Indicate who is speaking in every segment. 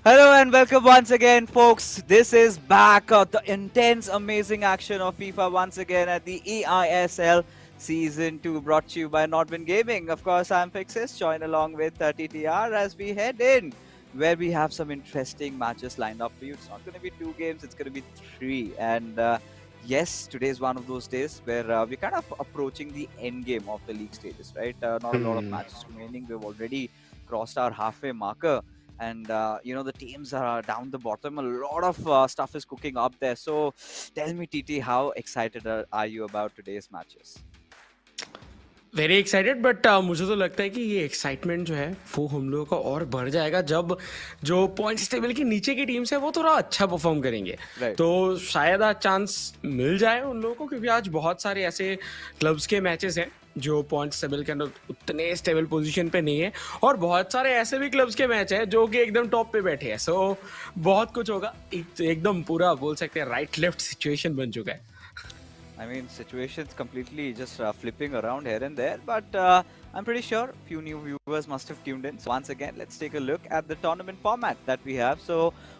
Speaker 1: Hello and welcome once again, folks. This is back the intense, amazing action of FIFA once again at the eISL Season 2, brought to you by Nordwind Gaming. Of course, I'm Fixis, joined along with TTR as we head in, where we have some interesting matches lined up for you. It's not going to be two games, it's going to be three. And yes, today is one of those days where we're kind of approaching the end game of the league stages, right? Not a lot of matches remaining. We've already crossed our halfway marker, and the teams are down the bottom. A lot of stuff is cooking up there. So tell me, TT, how excited are you about today's matches?
Speaker 2: Very excited but मुझे तो लगता है कि ये excitement जो है वो हम लोगों का और बढ़ जाएगा जब जो पॉइंट्स टेबल के नीचे की टीम्स है वो थोड़ा अच्छा परफॉर्म करेंगे
Speaker 1: Right.
Speaker 2: तो शायद आज चांस मिल जाए उन लोगों को क्योंकि आज बहुत सारे ऐसे क्लब्स के मैचेस हैं जो पॉइंट्स टेबल के अंदर उतने स्टेबल पोजीशन पे नहीं है और बहुत सारे ऐसे भी क्लब्स के मैच है जो कि एकदम टॉप पे बैठे हैं सो बहुत कुछ होगा एकदम पूरा बोल सकते हैं राइट लेफ्ट सिचुएशन बन चुका है.
Speaker 1: I mean, situations completely just flipping around here and there, but I'm pretty sure few new viewers must have tuned in. So once again, let's take a look at the tournament format that we have. So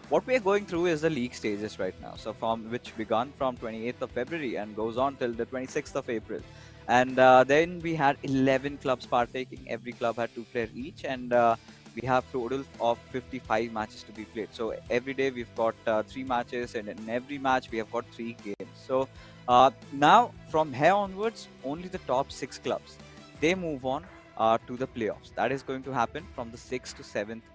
Speaker 1: what we are going through is the league stages right now. So from which began from 28th of February and goes on till the 26th of April. And then we had 11 clubs partaking. Every club had 2 players each, and we have total of 55 matches to be played. So every day we've got 3 matches, and in every match we have got 3 games. So now from here onwards, only the top 6 clubs, they move on to the playoffs. That is going to happen from the 6th to 7th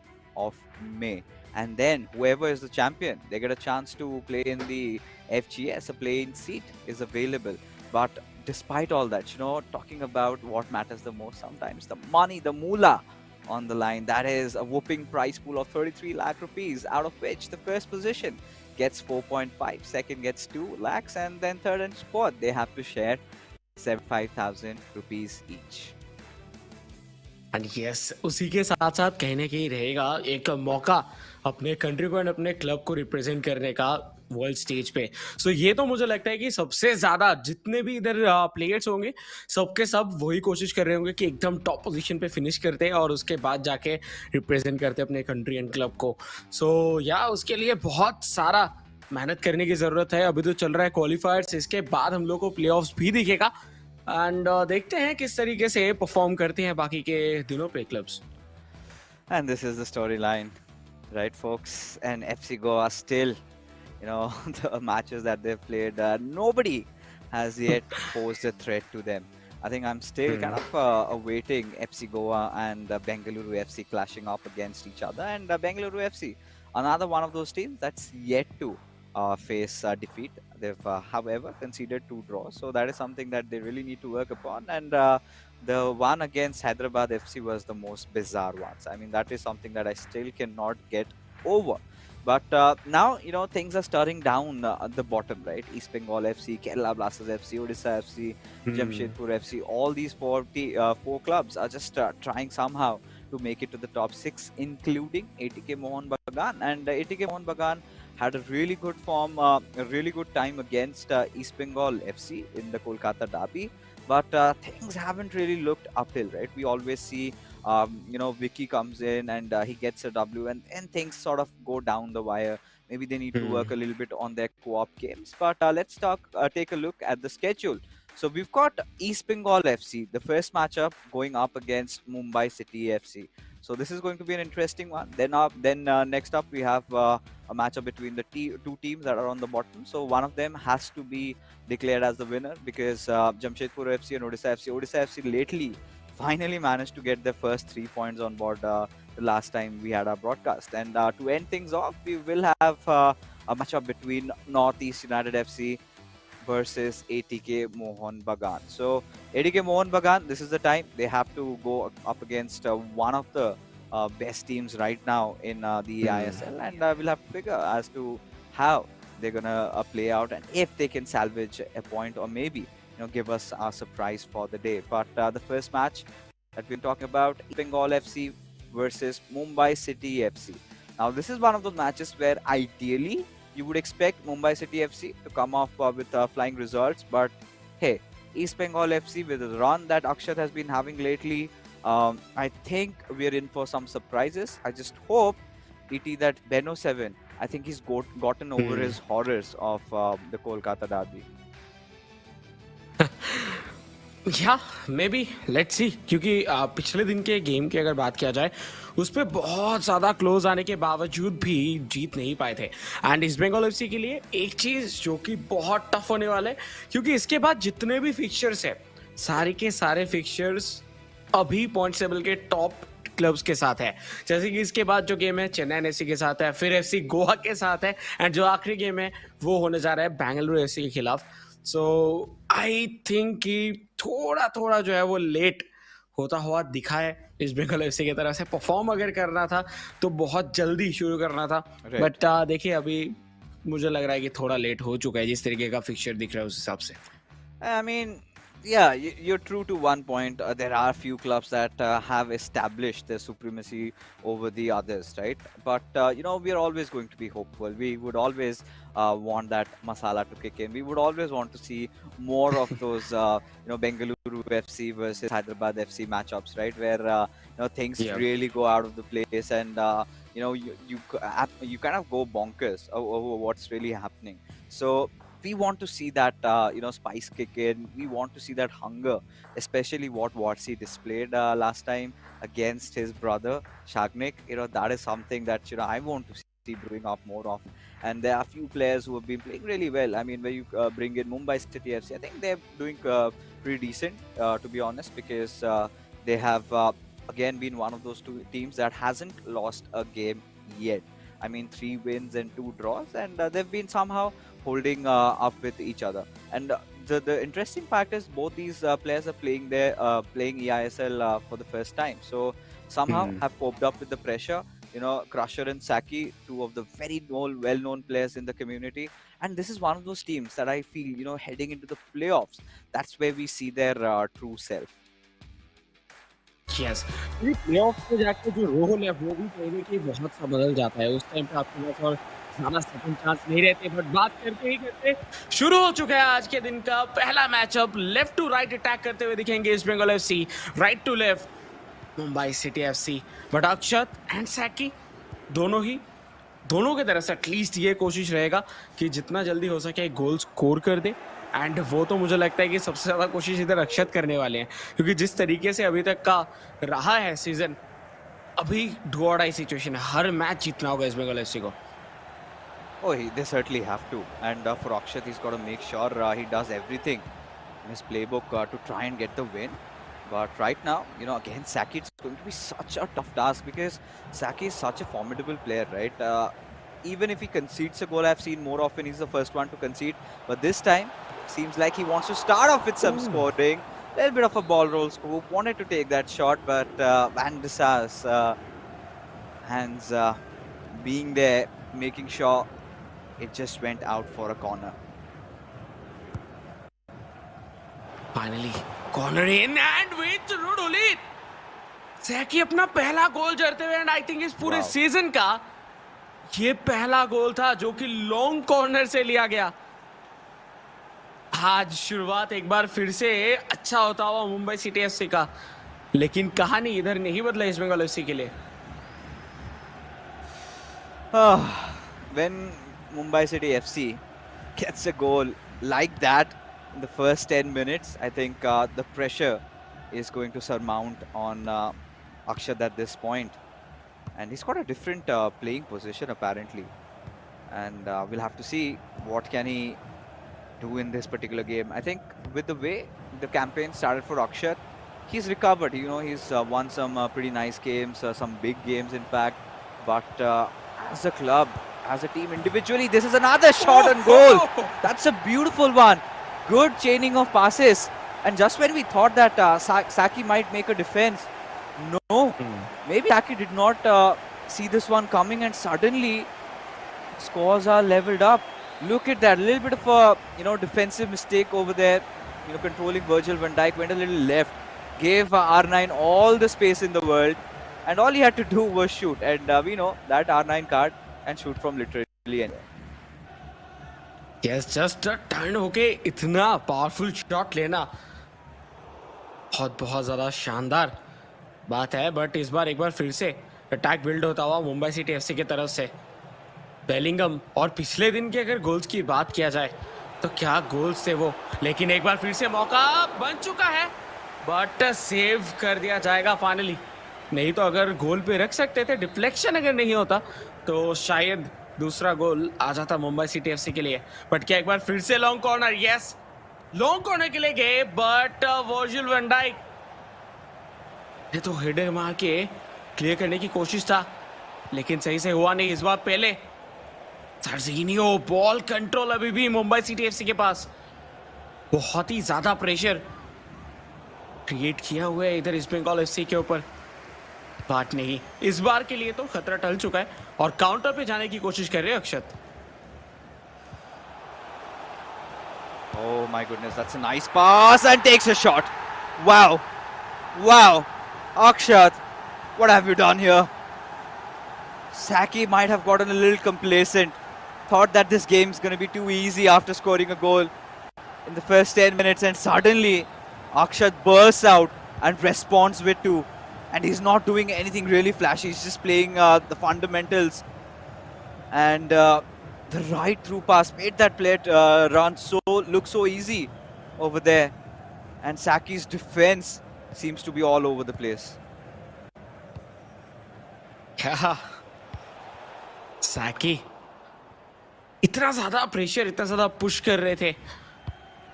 Speaker 1: of May. And then whoever is the champion, they get a chance to play in the FGS. A play-in seat is available. But despite all that, talking about what matters the most sometimes, the money, the moolah on the line. That is a whooping prize pool of 33 lakh rupees, out of which the first position gets 4.5, second gets 2 lakhs, and then third and fourth, they have to share 75,000 rupees each.
Speaker 2: And yes उसी के साथ साथ कहने के ही रहेगा एक मौका अपने कंट्री को एंड अपने क्लब को रिप्रेजेंट करने का वर्ल्ड स्टेज पे. सो ये तो मुझे लगता है कि सबसे ज्यादा जितने भी इधर प्लेयर्स होंगे सबके सब वही कोशिश कर रहे होंगे कि एकदम टॉप पोजीशन पे फिनिश करते हैं और उसके बाद जाके रिप्रेजेंट करते हैं अपने कंट्री एंड क्लब को. सो या उसके लिए बहुत सारा मेहनत करने की जरूरत है. अभी तो चल रहा है क्वालिफायर्स, इसके बाद हम लोग को प्लेऑफ्स भी दिखेगा एंड देखते हैं किस तरीके से परफॉर्म करते हैं बाकी के दिनों पे clubs.
Speaker 1: And this is the storyline, right, folks? And FC Goa still, the matches that they've played, nobody has yet posed a threat to them. I think I'm still kind of awaiting FC Goa and Bengaluru FC clashing up against each other. And Bengaluru FC, another one of those teams that's yet to face defeat. They've, however, conceded 2 draws. So that is something that they really need to work upon. And the one against Hyderabad FC was the most bizarre ones. I mean, that is something that I still cannot get over. But now, things are starting down at the bottom, right? East Bengal FC, Kerala Blasters FC, Odisha FC, Jamshedpur FC, all these 4 clubs are just trying somehow to make it to the top 6, including ATK Mohun Bagan. And ATK Mohun Bagan had a really good form, a really good time against East Bengal FC in the Kolkata derby. But things haven't really looked uphill, right? We always see, Vicky comes in and he gets a W, and then things sort of go down the wire. Maybe they need to work a little bit on their co-op games. But let's take a look at the schedule. So we've got East Bengal FC, the first matchup going up against Mumbai City FC. So this is going to be an interesting one. Then next up we have a matchup between the 2 teams that are on the bottom. So one of them has to be declared as the winner because Jamshedpur FC and Odisha FC lately finally managed to get their first 3 points on board the last time we had our broadcast. And to end things off, we will have a matchup between Northeast United FC versus ATK Mohun Bagan. So ATK Mohun Bagan, this is the time they have to go up against one of the best teams right now in the eISL, and we'll have to figure as to how they're gonna play out and if they can salvage a point or maybe give us a surprise for the day. But the first match that we're talking about, Bengal FC versus Mumbai City FC. Now this is one of those matches where ideally you would expect Mumbai City FC to come off with flying results, but hey, East Bengal FC with the run that Akshat has been having lately, I think we're in for some surprises. I just hope ET, that Beno 7, I think he's gotten over his horrors of the Kolkata derby.
Speaker 2: या may be let's see, क्योंकि पिछले दिन के game की अगर बात किया जाए उस पर बहुत ज़्यादा क्लोज आने के बावजूद भी जीत नहीं पाए थे। एंड ईस्ट बंगाल एफसी के लिए एक चीज़ जो कि बहुत टफ होने वाला है, क्योंकि इसके बाद जितने भी फिक्चर्स है सारे के सारे फिक्चर्स अभी पॉइंट टेबल के टॉप क्लब्स के साथ है। जैसे कि इसके बाद जो गेम है चेन्नई एफसी के साथ है, फिर एफसी गोवा के साथ है, एंड जो आखिरी गेम है वो होने जा रहा है बेंगलुरु एफसी के खिलाफ। सो आई थिंक कि थोड़ा थोड़ा जो है वो लेट होता हुआ दिखा है इस बंगाल एफसी की तरफ से। परफॉर्म अगर करना था तो बहुत जल्दी शुरू करना था, बट देखिए अभी मुझे लग रहा है कि थोड़ा लेट हो चुका है जिस तरीके का फिक्चर दिख रहा है उस हिसाब से।
Speaker 1: I mean, yeah, you're true to one point. There are few clubs that have established their supremacy over the others, right? But we are always going to be hopeful. We would always want that masala to kick in. We would always want to see more of those, Bengaluru FC versus Hyderabad FC matchups, right? Where things really go out of the place, and you kind of go bonkers over what's really happening. So we want to see that spice kick in. We want to see that hunger, especially what Watsi displayed last time against his brother Shagnik. That is something that I want to see brewing up more often. And there are few players who have been playing really well. I mean, when you bring in Mumbai City FC, I think they're doing pretty decent, to be honest, because they have again been one of those two teams that hasn't lost a game yet. I mean, 3 wins and 2 draws, and they've been somehow holding up with each other. And the interesting fact is both these players are playing eISL for the first time. So somehow have coped up with the pressure. Crusher and Saki, two of the very well-known players in the community. And this is one of those teams that I feel, heading into the playoffs, that's where we see their true self.
Speaker 2: Yes, playoff में जाके जो role है वो भी कहीं कि बहुत सा बदल जाता है। उस टाइम पे आपके पास और ज़्यादा सेकंड चांस नहीं रहते। बट बात करते ही करते शुरू हो चुका है आज के दिन का पहला matchup. Left to right attack करते हुए दिखेंगे East Bengal FC, right to left Mumbai City FC. But Akshat and Saiki दोनों की तरफ से एटलीस्ट ये कोशिश रहेगा कि जितना जल्दी हो सके गोल स्कोर कर दे। एंड वो तो मुझे लगता है कि सबसे ज़्यादा कोशिश इधर अक्षत करने वाले हैं, क्योंकि जिस तरीके से अभी तक का रहा है सीजन, अभी डू और डाई सिचुएशन है। हर मैच जीतना होगा इस बंगाल एफसी को।
Speaker 1: Oh, they certainly have to. And for Akshat, he's got to make sure he does everything in his playbook to try and get the win. But right now, again, Saki, it's going to be such a tough task because Saki is such a formidable player, right? Even if he concedes a goal, I've seen more often he's the first one to concede. But this time, seems like he wants to start off with some scoring. A little bit of a ball roll scoop. Wanted to take that shot, but Van de Sar's hands being there, making sure it just went out for a corner.
Speaker 2: Finally, corner in and with Rudulit. Saki अपना पहला गोल जड़ते हुए, and I think इस पूरे season का ये पहला गोल था जो कि लॉन्ग कॉर्नर से लिया गया। आज शुरुआत एक बार फिर से अच्छा होता हुआ मुंबई सिटी एफसी का, लेकिन कहानी इधर नहीं बदला ईस्ट बंगाल एफसी के लिए।
Speaker 1: When Mumbai City FC gets a goal like that in the first 10 minutes, I think the pressure is going to surmount on Akshat at this point. And he's got a different playing position apparently. And we'll have to see what can he do in this particular game. I think with the way the campaign started for Akshat, he's recovered. He's won some pretty nice games, some big games in fact. But as a club, as a team, individually, this is another shot on goal. That's a beautiful one. Good chaining of passes. And just when we thought that Saki might make a defense, no. Maybe Saki did not see this one coming, and suddenly scores are leveled up. Look at that, a little bit of a defensive mistake over there. Controlling Virgil van Dijk, went a little left, gave R9 all the space in the world, and all he had to do was shoot. And we know that R9 card and shoot from literally anywhere.
Speaker 2: Yes, just turn होके इतना powerful shot लेना बहुत ज़्यादा शानदार बात है। But इस बार एक बार फिर से अटैक बिल्ड होता हुआ मुंबई सिटी एफसी की तरफ से बेलिंगम। और पिछले दिन के अगर गोल्स की बात किया जाए तो क्या गोल्स थे वो, लेकिन एक बार फिर से मौका बन चुका है बट सेव कर दिया जाएगा फाइनली। नहीं तो अगर गोल पे रख सकते थे, डिफ्लेक्शन अगर नहीं होता तो शायद दूसरा गोल आ जाता मुंबई सिटी एफसी के लिए। बट क्या एक बार फिर से long corner, yes long corner के लिए गए बट वर्जिल वैन डाइक ने तो हेडर मार के क्लियर करने की कोशिश था, लेकिन सही से हुआ नहीं। इस बार पहले सर्जिनियो, बॉल कंट्रोल अभी भी मुंबई सिटी एफसी के पास, बहुत ही ज्यादा प्रेशर क्रिएट किया हुआ है इधर ईस्ट बंगाल एफसी के ऊपर। बात नहीं, इस बार के लिए तो खतरा टल चुका है और काउंटर पे जाने की कोशिश कर रहे हैं अक्षत।
Speaker 1: Oh my goodness, that's a nice pass and takes a shot. Wow. Wow. Akshat, what have you done here? Saki might have gotten a little complacent. Thought that this game's going to be too easy after scoring a goal in the first 10 minutes, and suddenly Akshat bursts out and responds with two. And he's not doing anything really flashy. He's just playing the fundamentals. And the right through pass made that player run look so easy over there. And Saki's defense seems to be all over the place.
Speaker 2: क्या सैकी इतना ज्यादा pressure, इतना ज्यादा push कर रहे थे,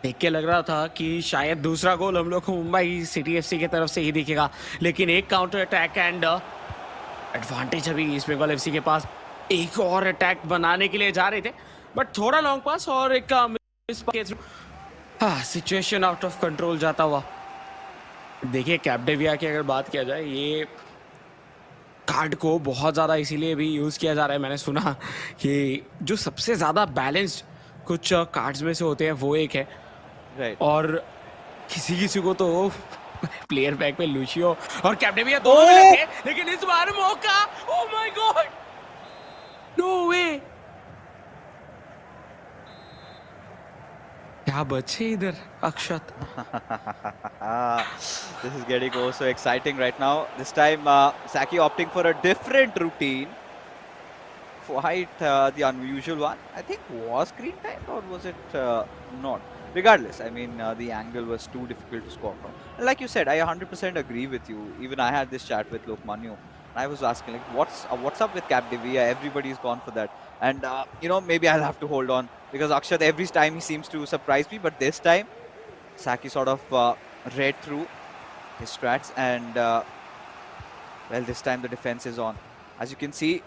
Speaker 2: देख के लग रहा था कि शायद दूसरा गोल हम लोग को मुंबई सिटी एफसी की तरफ से ही दिखेगा। लेकिन एक काउंटर अटैक एंड एडवांटेज अभी ईस्ट बंगाल एफसी के पास। एक और अटैक बनाने के लिए जा रहे थे बट थोड़ा लॉन्ग पास और एक सिचुएशन आउट ऑफ कंट्रोल जाता हुआ। देखिए कैप्डेविया की अगर बात किया जाए, ये कार्ड को बहुत ज़्यादा इसीलिए भी यूज़ किया जा रहा है। मैंने सुना कि जो सबसे ज़्यादा बैलेंस्ड कुछ कार्ड्स में से होते हैं वो एक है।
Speaker 1: Right.
Speaker 2: और किसी किसी को तो प्लेयर पैक में लूशियो और कैप्डेविया दोनों मिले थे, लेकिन इस बार मौका, ओह माय गॉड, नो वे, क्या बचे इधर अक्षत।
Speaker 1: This is getting also exciting right now. This time Saki opting for a different routine. Quite the unusual one. I think was screen time or was it not? Regardless, I mean the angle was too difficult to score from. And like you said, I 100% agree with you. Even I had this chat with Lokmanyu. I was asking like, what's up with Capdevia? Everybody's gone for that, and you know, maybe I'll have to hold on because Akshat every time he seems to surprise me, but this time Saki sort of read through his strats, and well, this time the defense is on. As you can see,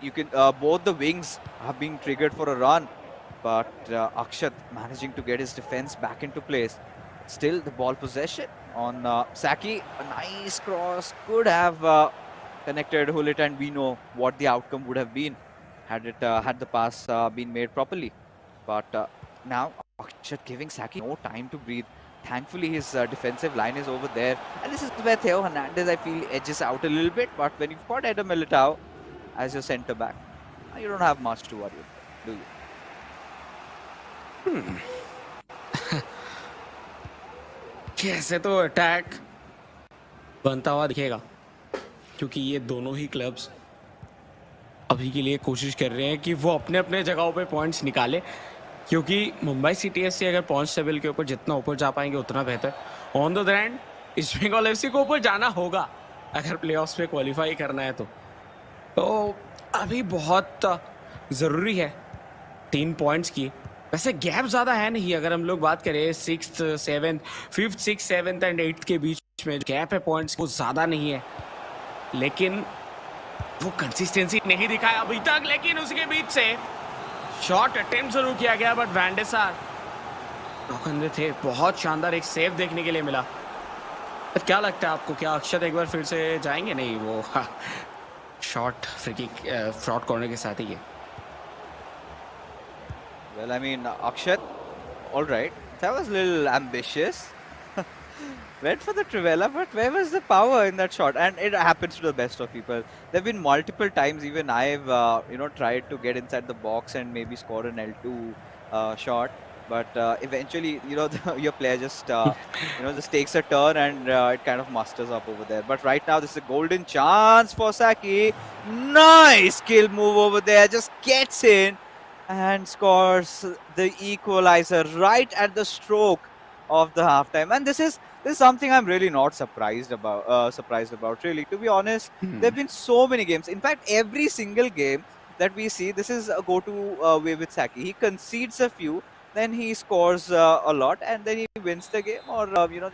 Speaker 1: both the wings are being triggered for a run, but Akshat managing to get his defense back into place. Still, the ball possession on Saki. A nice cross, could have connected Hullet, and we know what the outcome would have been had the pass been made properly. But now Akshat giving Saki no time to breathe. Thankfully, his defensive line is over there, and this is where Theo Hernandez, I feel, edges out a little bit. But when you've got Eder Militao as your centre back, you don't have much to worry about, do you?
Speaker 2: कैसे तो attack बनता हुआ दिखेगा, क्योंकि ये दोनों ही clubs अभी के लिए कोशिश कर रहे हैं कि वो अपने अपने जगहों पे पॉइंट्स निकाले, क्योंकि मुंबई सिटी एफसी अगर पॉइंट्स टेबल के ऊपर जितना ऊपर जा पाएंगे उतना बेहतर। On the other hand East Bengal FC को ऊपर जाना होगा अगर प्लेऑफ्स में क्वालिफाई करना है तो अभी बहुत ज़रूरी है 3 पॉइंट्स की। वैसे गैप ज़्यादा है नहीं, अगर हम लोग बात करें 6th 7th 5th 6th 7th and 8th के बीच में गैप है पॉइंट्स, वो ज़्यादा नहीं है, लेकिन वो कंसिस्टेंसी नहीं दिखाया अभी तक। लेकिन उसके बीच से शॉट अटेम्प्ट जरूर किया गया बट वैंडेसार धोखंदे थे। बहुत शानदार एक सेव देखने के लिए मिला। पर क्या लगता है आपको, क्या अक्षत एक बार फिर से जाएंगे? नहीं, वो shot free kick fraud corner के साथ ही है।
Speaker 1: Well, I mean, Akshat, all right, that was a little ambitious. Went for the Trivela, but where was the power in that shot? And it happens to the best of people. There have been multiple times, even I've tried to get inside the box and maybe score an L2 shot. but eventually, your player just just takes a turn, and it kind of musters up over there. But right now, this is a golden chance for Saki. Nice skill move over there, just gets in and scores the equalizer right at the stroke of the halftime. And this is something I'm really not surprised about. Really, to be honest, there have
Speaker 2: Hmm.
Speaker 1: been so many games. In fact, every single game that we see, this is a go-to way with Saki. He concedes a few, then he scores a lot, and then he wins the game, or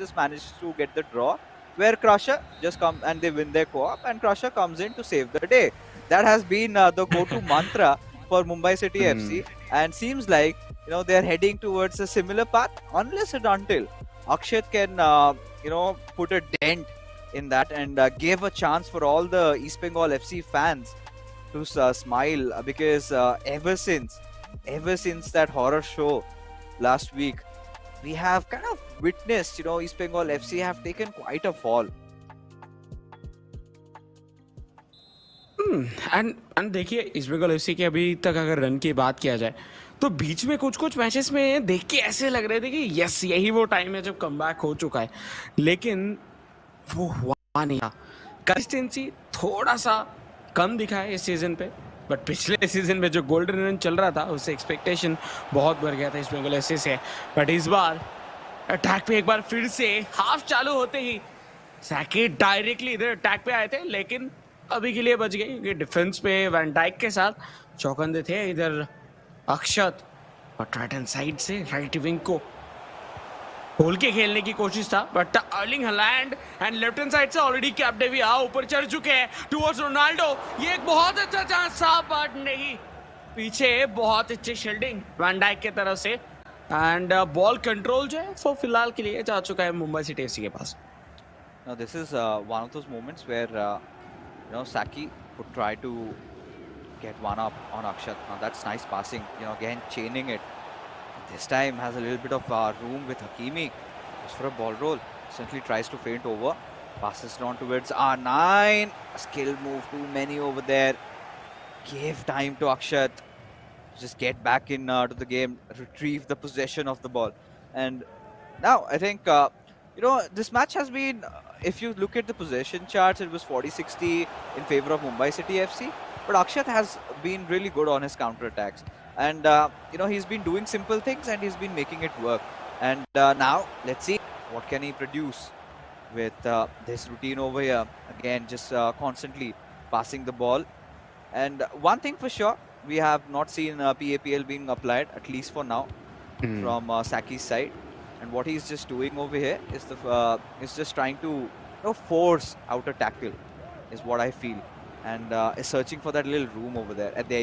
Speaker 1: just manages to get the draw. Where Crusher just come and they win their co-op, and Crusher comes in to save the day. That has been the go-to mantra for Mumbai City
Speaker 2: Hmm.
Speaker 1: FC, and seems like they're heading towards a similar path, unless and until Akshat can put a dent in that and give a chance for all the East Bengal FC fans to smile, because ever since that horror show last week, we have kind of witnessed East Bengal FC have taken quite a fall.
Speaker 2: And देखिए इस Bengal FC के अभी तक अगर run की बात किया जाए तो बीच में कुछ कुछ मैचेस में देख के ऐसे लग रहे थे कि यस यही वो टाइम है जब कमबैक हो चुका है, लेकिन वो हुआ नहीं था। कंसिस्टेंसी थोड़ा सा कम दिखा है इस सीजन पे, बट पिछले सीजन में जो गोल्डन रन चल रहा था उससे एक्सपेक्टेशन बहुत बढ़ गया था इस बंगाल एफसी से। बट इस बार अटैक पे एक बार फिर से हाफ चालू होते ही सैकी डायरेक्टली इधर अटैक पे आए थे, लेकिन अभी के लिए बच गए क्योंकि डिफेंस पे वैन डाइक के साथ चौकंदे थे इधर अक्षत, और राइट हैंड साइड से राइट विंग को खोल के खेलने की कोशिश था, but Erling Holland and left hand side से ऑलरेडी कैप्डेविया ऊपर चढ़ चुके हैं टुवर्ड्स रोनाल्डो। ये एक बहुत अच्छा चांस था बट नहीं, पीछे बहुत अच्छी शील्डिंग वैन डाइक की तरफ से, एंड बॉल कंट्रोल जो है वो फिलहाल के लिए जा चुका है मुंबई सिटी एफसी के पास।
Speaker 1: Now this is one of those moments where Saki would try to get one up on Akshat. Now that's nice passing, again chaining it. This time has a little bit of room with Hakimi. Goes for a ball roll. Simply tries to feint over. Passes it on towards R9. A skill move, too many over there. Gave time to Akshat. Just get back in to the game. Retrieve the possession of the ball. And now I think, this match has been, if you look at the possession charts, it was 40-60 in favor of Mumbai City FC. But Akshat has been really good on his counter attacks. And, he's been doing simple things and he's been making it work. And now, let's see what can he produce with this routine over here. Again, just constantly passing the ball. And one thing for sure, we have not seen PAPL being applied, at least for now, from Saki's side. And what he's just doing over here is just trying to force out a tackle, is what I feel, and is searching for that little room over there. And there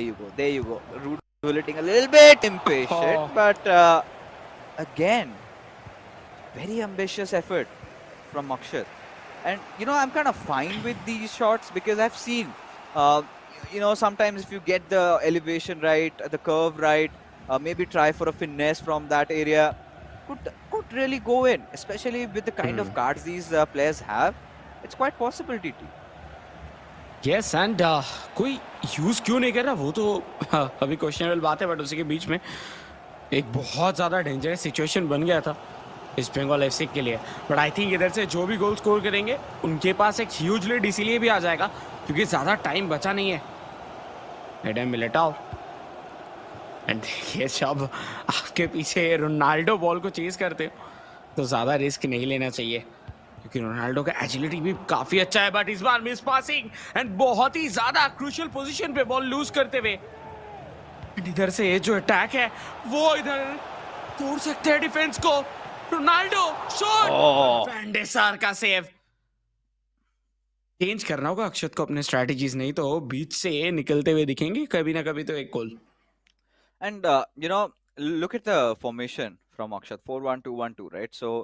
Speaker 1: you go. Rude bulleting a little bit impatient, but again, very ambitious effort from Akshat. And I'm kind of fine with these shots because I've seen, uh, sometimes if you get the elevation right, the curve right, maybe try for a finesse from that area, could really go in, especially with the kind of cards these players have. It's quite possibility.
Speaker 2: Yes and कोई use क्यों नहीं कर रहा वो तो अभी questionable बात है, बट उसी के बीच में एक बहुत ज़्यादा डेंजरस सिचुएशन बन गया था इस बंगाल एफसी के लिए। बट आई थिंक इधर से जो भी गोल स्कोर करेंगे उनके पास एक ह्यूज लीड इसीलिए भी आ जाएगा क्योंकि ज़्यादा टाइम बचा नहीं है। एडम मिलिटाओ, एंड देखिए जब आपके पीछे रोनाल्डो बॉल को चेज करते हो तो ज़्यादा रिस्क नहीं लेना चाहिए क्योंकि रोनाल्डो का एजिलिटी भी काफी अच्छा है, बट इस बार मिस पासिंग एंड बहुत ही ज्यादा क्रूशियल पोजीशन पे बॉल लूज करते हुए। इधर से जो अटैक है वो इधर तोड़ सकते हैं डिफेंस को। रोनाल्डो शॉट, वैन डे सार का सेव। चेंज करना होगा अक्षत को अपने स्ट्रेटजीज, नहीं तो बीच से निकलते हुए दिखेंगे कभी ना कभी तो एक गोल।
Speaker 1: And look at the formation from Akshat, 4-1-2-1-2, right? So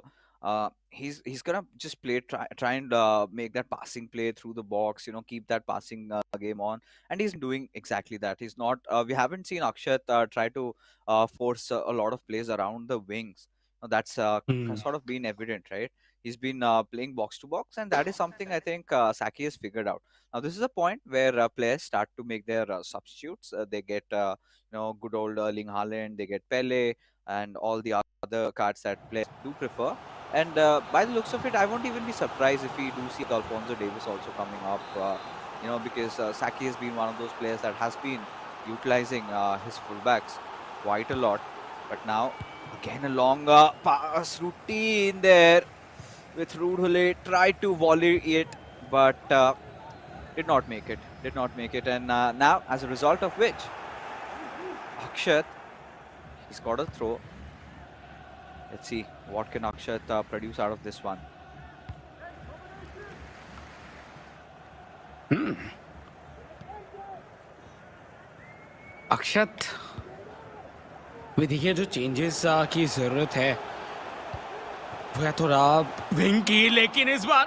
Speaker 1: he's gonna just try and make that passing play through the box, keep that passing game on, and he's doing exactly that. He's not. We haven't seen Akshat try to force a lot of plays around the wings. That's sort of been evident, right? He's been playing box to box, and that is something I think Saki has figured out. Now this is a point where players start to make their substitutes. They get good old Erling Haaland, they get Pele, and all the other cards that players do prefer. And by the looks of it, I won't even be surprised if we do see Alphonso Davies also coming up. Because Saki has been one of those players that has been utilizing his fullbacks quite a lot. But now, again, a long pass routine there with Rudhule. Tried to volley it, but did not make it. Did not make it. And now, as a result of which, Akshat, he's got a throw. Let's see what can Akshat produce out of this one.
Speaker 2: अक्षत वे देखिए जो changes की जरूरत है वो है थोड़ा wing की, लेकिन इस बार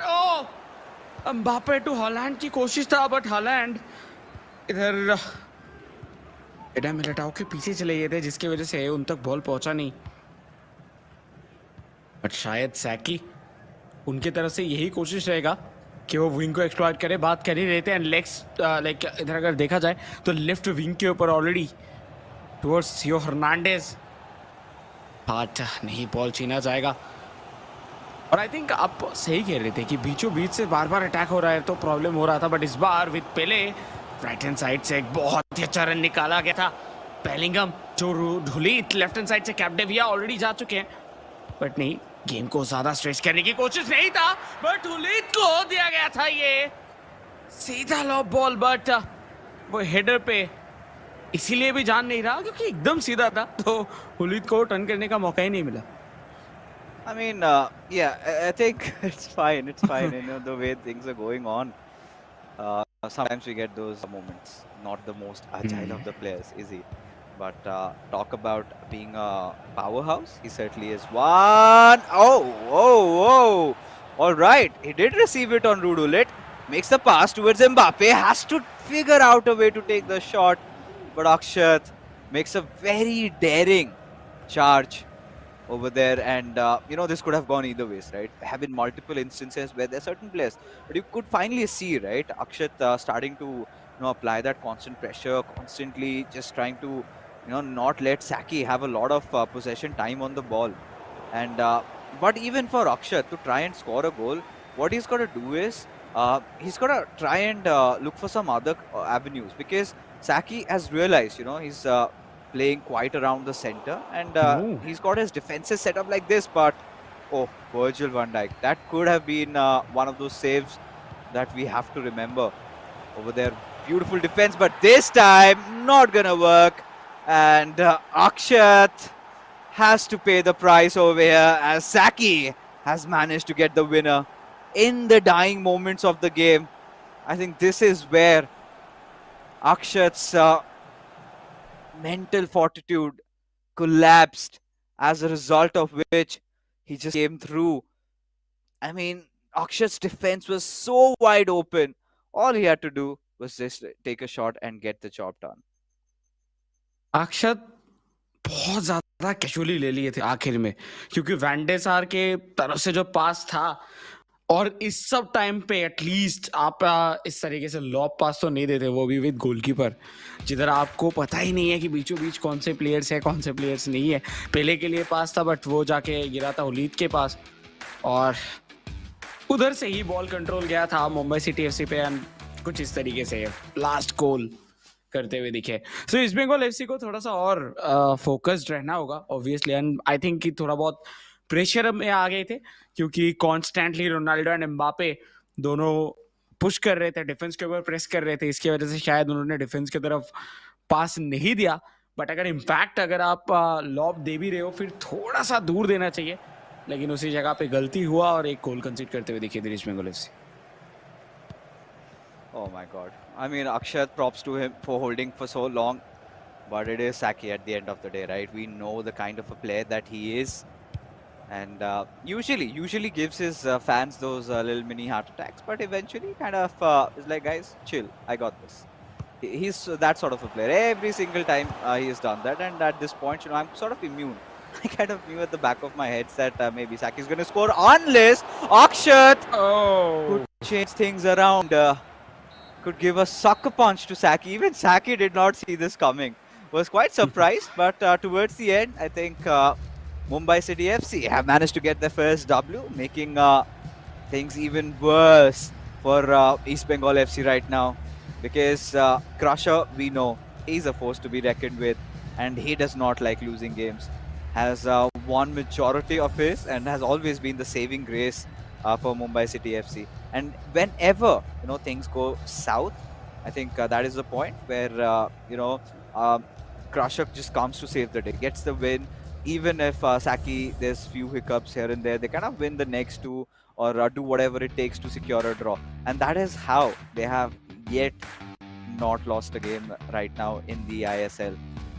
Speaker 2: एम्बापे टू हॉलैंड की कोशिश था, बट हॉलैंड इधर एडा मिलिटाओ के पीछे चले गए थे, जिसकी वजह से उन तक बॉल पहुंचा नहीं। बट शायद सैकी उनकी तरफ से यही कोशिश रहेगा कि वो विंग को एक्सप्लॉइट करे। बात कर ही रहे थे, एंड लेग्स लाइक इधर अगर देखा जाए तो लेफ्ट विंग के ऊपर ऑलरेडी टुवर्ड्स थियो हर्नांडेज, बट नहीं बॉल छीना जाएगा। और आई थिंक आप सही कह रहे थे कि बीचों बीच से बार बार अटैक हो रहा है तो प्रॉब्लम हो रहा था, बट इस बार with Pele right hand side से एक बहुत ही अच्छा रन निकाला गया था। बेलिंगम जो ढुलीत लेफ्ट हैंड साइड से कैप्डेविया ऑलरेडी जा चुके हैं, बट नहीं, गेम को ज्यादा स्ट्रेच करने की कोशिश नहीं था, बट हुलीत को दिया गया था ये सीधा लॉब बॉल, बट वो हेडर पे इसीलिए भी जान नहीं रहा क्योंकि एकदम सीधा था, तो हुलीत को टर्न करने का मौका ही नहीं मिला।
Speaker 1: I mean, I think it's fine. It's fine. The way things are going on. Sometimes we get those moments. Not the most agile of the players, is he? But talk about being a powerhouse. He certainly is one. Oh. All right. He did receive it on Rudulit. Makes the pass towards Mbappe. Has to figure out a way to take the shot. But Akshat makes a very daring charge over there, and this could have gone either ways, right? There have been multiple instances where there are certain players, but you could finally see, right, Akshat starting to apply that constant pressure, constantly just trying to not let Saki have a lot of possession time on the ball. And but even for Akshat to try and score a goal, what he's got to do is he's got to try and look for some other avenues, because Saki has realized he's playing quite around the center, and he's got his defenses set up like this, but Virgil van Dijk, that could have been one of those saves that we have to remember over there. Beautiful defense, but this time not gonna work, and Akshat has to pay the price over here as Saki has managed to get the winner in the dying moments of the game. I think this is where Akshat's mental fortitude collapsed, as a result of which he just came through. I mean, Akshat's defense was so wide open. All he had to do was just take a shot and get the job done.
Speaker 2: अक्षत बहुत ज्यादा casually ले लिए थे आखिर में, क्योंकि वैंडेसार के तरफ से जो पास था, और इस सब टाइम पे एटलीस्ट आप इस तरीके से लॉब पास तो नहीं देते, वो भी विद गोलकीपर, जिधर आपको पता ही नहीं है कि बीचों बीच कौन से प्लेयर्स है कौन से प्लेयर्स नहीं है। पहले के लिए पास था, बट वो जाके गिरा था हुलीत के पास, और उधर से ही बॉल कंट्रोल गया था मुंबई सिटी एफसी पे, एंड कुछ इस तरीके से लास्ट गोल करते हुए दिखे। सो ईस्ट बंगाल एफसी को थोड़ा सा और फोकस्ड रहना होगा ऑब्वियसली, एंड आई थिंक कि थोड़ा बहुत प्रेशर में आ गए थे, क्योंकि कॉन्स्टेंटली रोनाल्डो एंड एम्बापे दोनों पुश कर रहे थे, डिफेंस के ऊपर प्रेस कर रहे थे, इसकी वजह से शायद उन्होंने डिफेंस की तरफ पास नहीं दिया। बट अगर आप लॉब दे भी रहे हो, फिर थोड़ा सा दूर देना चाहिए, लेकिन उसी जगह पे गलती हुआ और एक गोल कंसीड करते हुए दिखे East Bengal FC.
Speaker 1: Oh my God. I mean, Akshat, props to him for holding for so long, but it is Saki at the end of the day, right? We know the kind of a player that he is, and usually gives his fans those little mini heart attacks, but eventually kind of is like, guys, chill, I got this. He's that sort of a player. Every single time he has done that, and at this point, I'm sort of immune. I kind of knew at the back of my head that maybe Saki is going to score unless Akshat could change things around. Could give a sucker punch to Saki. Even Saki did not see this coming. was quite surprised, but towards the end, I think Mumbai City FC have managed to get their first W, making things even worse for East Bengal FC right now, because Crusher, we know, he's a force to be reckoned with, and he does not like losing games. Has won majority of his and has always been the saving grace for Mumbai City FC. And whenever things go south, I think that is the point where um, Crusher just comes to save the day, gets the win. Even if Saki, there's few hiccups here and there, they kind of win the next two or do whatever it takes to secure a draw. And that is how they have yet not lost a game right now in the ISL.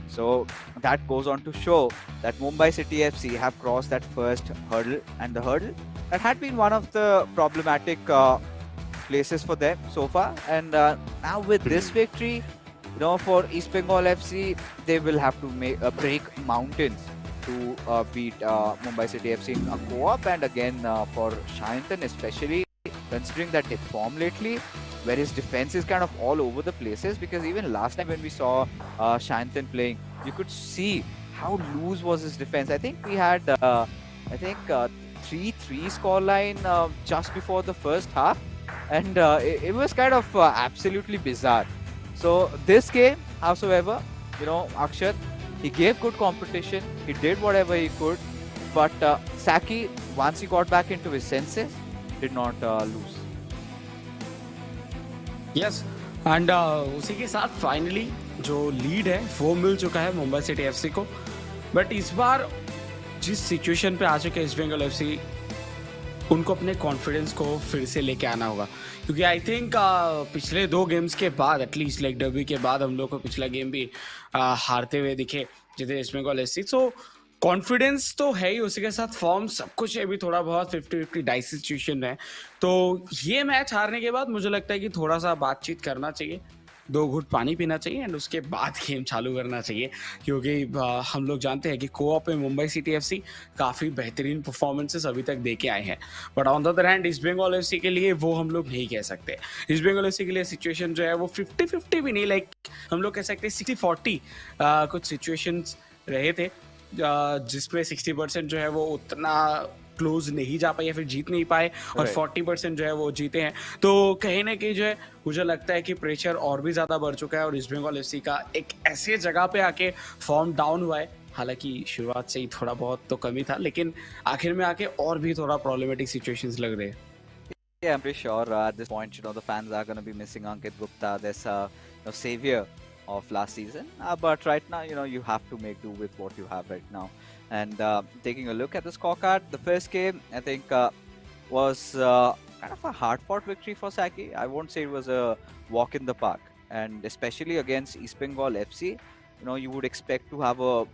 Speaker 1: So that goes on to show that Mumbai City FC have crossed that first hurdle, and the hurdle that had been one of the problematic places for them so far. And now with this victory, for East Bengal FC, they will have to break mountains to beat Mumbai City FC in a co-op. And again, for Shayantan especially, considering that his form lately, where his defense is kind of all over the places, because even last time when we saw Shayantan playing, you could see how loose was his defense. I think we had, 3-3 scoreline just before the first half, and it was kind of absolutely bizarre. So this game, howsoever, Akshat, he gave good competition. He did whatever he could. But Saki, once he got back into his senses, did not lose.
Speaker 2: Yes and उसी के साथ finally जो lead है वो मिल चुका है Mumbai City FC को. But इस बार जिस सिचुएशन पे आ चुके हैं ईस्ट बंगाल एफसी, उनको अपने कॉन्फिडेंस को फिर से लेके आना होगा, क्योंकि आई थिंक पिछले 2 गेम्स के बाद, एटलीस्ट लाइक डर्बी के बाद, हम लोग को पिछला गेम भी हारते हुए दिखे जितने East Bengal FC. So confidence तो है ही, उसी के साथ फॉर्म सब कुछ है भी थोड़ा बहुत 50-50 डाइस सिचुएशन है. तो ये मैच हारने के बाद मुझे लगता है कि थोड़ा सा बातचीत करना चाहिए, 2 घूंट पानी पीना चाहिए एंड उसके बाद गेम चालू करना चाहिए, क्योंकि हम लोग जानते हैं कि कोऑप में मुंबई सिटी एफसी काफ़ी बेहतरीन परफॉर्मेंसेस अभी तक दे के आए हैं. But on the other hand East Bengal FC के लिए वो हम लोग नहीं कह सकते. ईस्ट बंगाल एफसी के लिए सिचुएशन जो है वो 50-50 भी नहीं, लाइक हम लोग कह सकते हैं 60-40 कुछ सिचुएशंस रहे थे, जिसमें 60% जो है वो उतना क्लोज नहीं जा पाए या फिर जीत नहीं पाए, और 40% जो है वो जीते हैं. तो कहीं ना कहीं जो है मुझे लगता है कि प्रेशर और भी ज़्यादा बढ़ चुका है, और ईस्ट बंगाल एफसी का एक ऐसे जगह पे आके फॉर्म डाउन हुआ है. हालांकि शुरुआत से ही थोड़ा बहुत तो कमी था, लेकिन आखिर में आके और भी थोड़ा प्रॉब्लमेटिक सिचुएशंस लग रहे हैं.
Speaker 1: Yeah, I'm pretty sure at this point, the fans are going to be missing Ankit Gupta, this savior of last season. But right now, you have to make do with what you have right now. And taking a look at the scorecard, the first game, I think, was kind of a hard-fought victory for Saki. I won't say it was a walk in the park. And especially against East Bengal FC, you would expect to have a,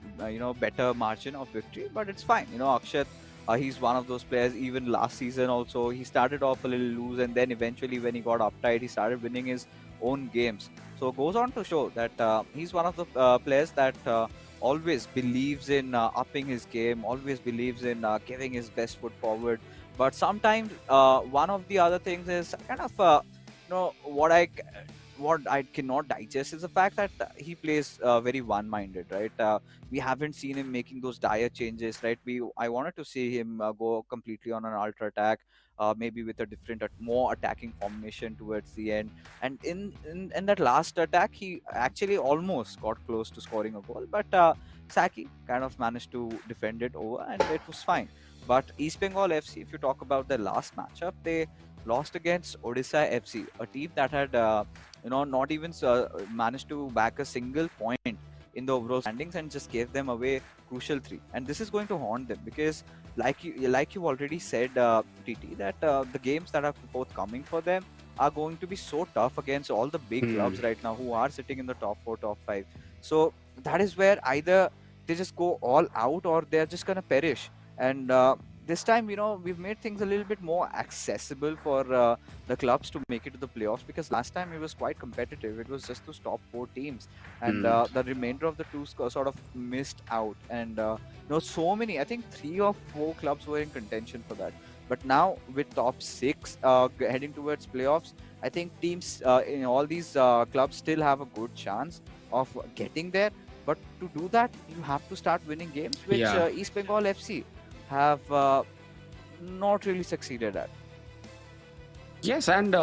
Speaker 1: better margin of victory. But it's fine. Akshat, he's one of those players. Even last season also, he started off a little loose, and then eventually when he got uptight, he started winning his own games. So it goes on to show that he's one of the players that always believes in upping his game, always believes in giving his best foot forward. But sometimes one of the other things is kind of what I cannot digest is the fact that he plays very one-minded, right? We haven't seen him making those dire changes, right? I wanted to see him go completely on an ultra attack, maybe with a different, more attacking formation towards the end. And in that last attack, he actually almost got close to scoring a goal, but Saki kind of managed to defend it over, and it was fine. But East Bengal FC, if you talk about the last matchup, they lost against Odisha FC, a team that had not even managed to back a single point in the overall standings, and just gave them away crucial 3. And this is going to haunt them, because like you already said, TT, that the games that are forthcoming for them are going to be so tough against all the big clubs right now who are sitting in the top 4, top 5. So that is where either they just go all out or they're just going to perish. And this time, we've made things a little bit more accessible for the clubs to make it to the playoffs, because last time it was quite competitive. It was just those top 4 teams, and the remainder of the 2 sort of missed out. And so many, I think 3 or 4 clubs were in contention for that. But now with top 6 heading towards playoffs, I think teams in all these clubs still have a good chance of getting there. But to do that, you have to start winning games, which
Speaker 2: Yeah.
Speaker 1: East Bengal FC have not really succeeded at.
Speaker 2: Yes and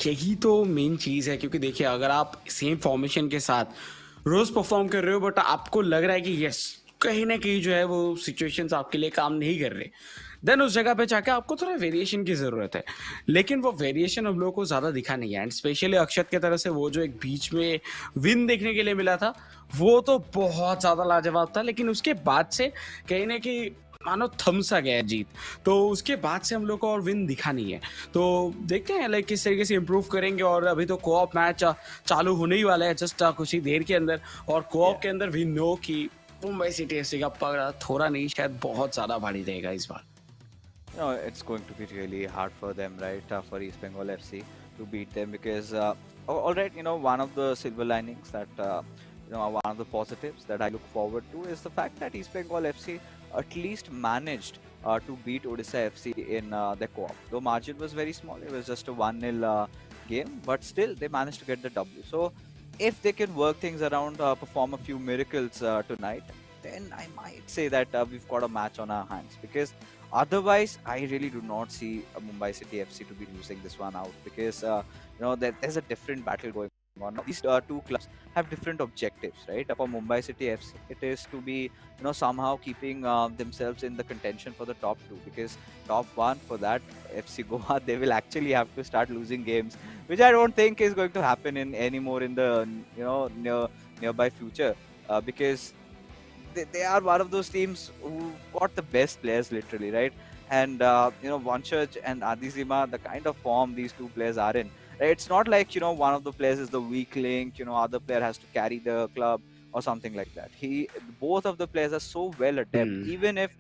Speaker 2: यही तो main चीज़ है क्योंकि देखिए अगर आप same formation के साथ रोज perform कर रहे हो बट आपको लग रहा है कि यस कहीं ना कहीं जो है वो सिचुएशंस आपके लिए काम नहीं कर रहे, देन उस जगह पे जाके आपको थोड़ा वेरिएशन की ज़रूरत है। लेकिन वो वेरिएशन हम लोगों को ज़्यादा दिखा नहीं है एंड स्पेशली अक्षत की तरफ से वो जो एक बीच में विन देखने के लिए मिला था वो तो बहुत ज़्यादा लाजवाब था। लेकिन उसके बाद से कहीं ना कहीं मानो थम सा गया है जीत, तो उसके बाद से हम लोग को और विन दिखा नहीं है। तो देखते हैं लाइक किस तरीके से इम्प्रूव करेंगे। और अभी तो कोऑप मैच चालू होने ही वाला है जस्ट कुछ ही देर के अंदर, और कोऑप
Speaker 1: Yeah.
Speaker 2: के अंदर वी नो कि मुंबई सिटी एफसी का पकड़ा थोड़ा नहीं शायद बहुत ज़्यादा भारी रहेगा इस बार।
Speaker 1: It's going to be really hard for them, right? For East Bengal FC to beat them because, all right, one of the silver linings that, one of the positives that I look forward to is the fact that East Bengal FC at least managed to beat Odisha FC in the co-op. Though margin was very small, it was just a 1-0 game, but still they managed to get the W. So if they can work things around, perform a few miracles tonight, then I might say that we've got a match on our hands because otherwise, I really do not see Mumbai City FC to be losing this one out because there's a different battle going on. Now, these two clubs have different objectives, right? For Mumbai City FC, it is to be somehow keeping themselves in the contention for the top two because top one for that FC Goa they will actually have to start losing games, which I don't think is going to happen in anymore in the nearby future because they are one of those teams who got the best players literally, right? And Vanchurch and Adizima, the kind of form these two players are in, right? It's not like one of the players is the weak link, other player has to carry the club or something like that. Both of the players are so well adept. Even if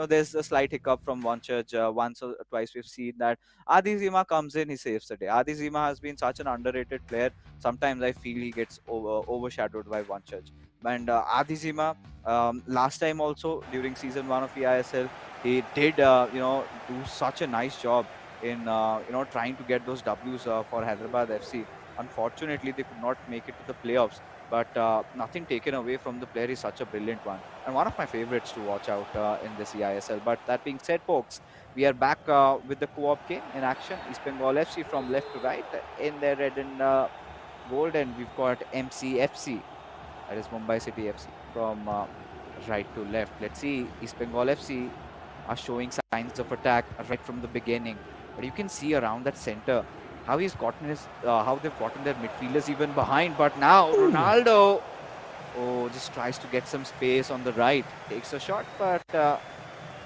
Speaker 1: there's a slight hiccup from Vanchurch, once or twice we've seen that Adizima comes in, he saves the day. Adizima has been such an underrated player. Sometimes I feel he gets overshadowed by Vanchurch. And Adizima, last time also during season 1 of eISL, he did do such a nice job in trying to get those W's for Hyderabad FC. Unfortunately, they could not make it to the playoffs, but nothing taken away from the player. He's such a brilliant one and one of my favorites to watch out in this eISL. But that being said, folks, we are back with the co-op game in action. East Bengal FC from left to right in their red and gold, and we've got MCFC, that is Mumbai City FC, from right to left. Let's see, East Bengal FC are showing signs of attack right from the beginning. But you can see around that center how how they've gotten their midfielders even behind. But now Ronaldo, just tries to get some space on the right, takes a shot, but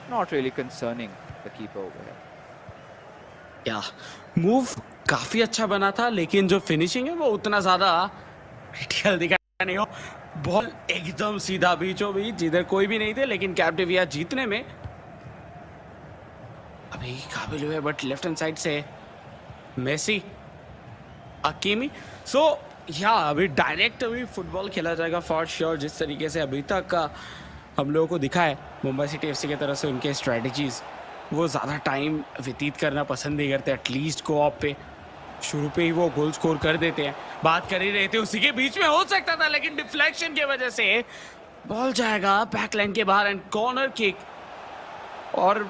Speaker 1: not really concerning the keeper over here.
Speaker 2: या move काफी अच्छा बना था लेकिन जो finishing है वो उतना ज्यादा क्रिटिकल दिखा नहीं हो। बॉल एकदम सीधा बीचों बीच जिधर कोई भी नहीं थे, लेकिन कैप्टिविया जीतने में अभी काबिल हुए। बट लेफ्ट हैंड साइड से मेसी, अकीमी, सो या अभी डायरेक्ट अभी फुटबॉल खेला जाएगा फॉर श्योर। जिस तरीके से अभी तक का हम लोगों को दिखा है मुंबई सिटी एफसी की तरफ से उनके स्ट्रेटजीज, वो ज़्यादा टाइम व्यतीत करना पसंद नहीं करते। एटलीस्ट कोऑप पे शुरू पे ही वो गोल स्कोर कर देते हैं। बात कर ही रहे थे उसी के बीच में हो सकता था, लेकिन डिफ्लेक्शन की वजह से बॉल जाएगा बैकलाइन के बाहर एंड कॉर्नर किक। और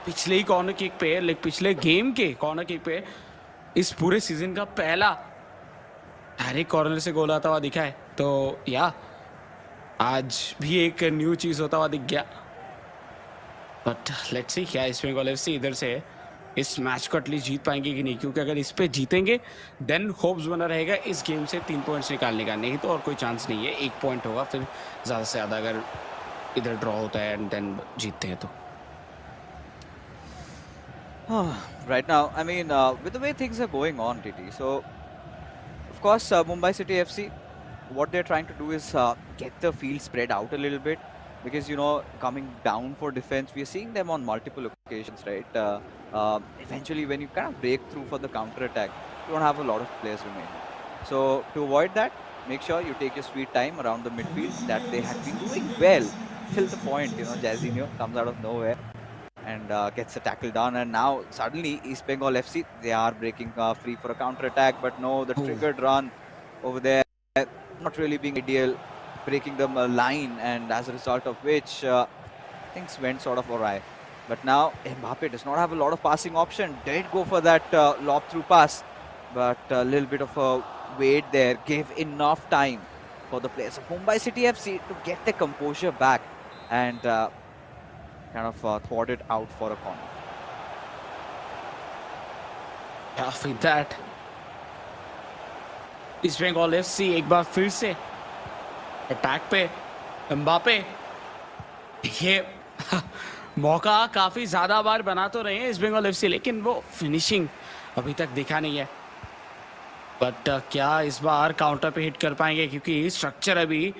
Speaker 2: पिछले ही कॉर्नर किक पे, लाइक पिछले गेम के कॉर्नर किक पे इस पूरे सीजन का पहला डायरेक्ट कॉर्नर से गोल आता हुआ दिखा है। तो या आज भी एक न्यू चीज होता हुआ दिख गया। बट लेट्स सी क्या ईस्ट बंगाल एफसी इधर से इस मैच को एटलीस्ट जीत पाएंगे कि नहीं, क्योंकि अगर इस पे जीतेंगे देन होप्स बना रहेगा इस गेम से 3 पॉइंट्स निकालने का। नहीं तो और कोई चांस नहीं है, 1 पॉइंट होगा फिर ज़्यादा से ज़्यादा अगर इधर ड्रॉ होता है एंड देन जीतते हैं तो।
Speaker 1: Right now, I mean, with the way things are going on, TT, so of course, Mumbai City FC, what they're trying to do is get the field spread out a little bit because, coming down for defense, we are seeing them on multiple occasions, right? Eventually, when you kind of break through for the counter attack, you don't have a lot of players remaining. So, to avoid that, make sure you take your sweet time around the midfield that they had been doing well till the point, Jairzinho comes out of nowhere and gets a tackle down, and now suddenly East Bengal FC, they are breaking free for a counter attack, but no, the triggered run over there not really being ideal. breaking the line, and as a result of which things went sort of awry. But now Mbappe does not have a lot of passing option. Did go for that lob through pass, but a little bit of a wait there gave enough time for the players of Mumbai City FC to get their composure back and kind of thwart it out for a corner.
Speaker 2: Yeah, with that, East Bengal FC एक बार फिर से attack पे Mbappe. ये मौका काफी ज्यादा बार बना तो रहे हैं ईस्ट बंगाल एफसी, लेकिन वो फिनिशिंग अभी तक दिखा नहीं है। बट क्या इस बार काउंटर पे हिट कर पाएंगे, क्योंकि स्ट्रक्चर अभी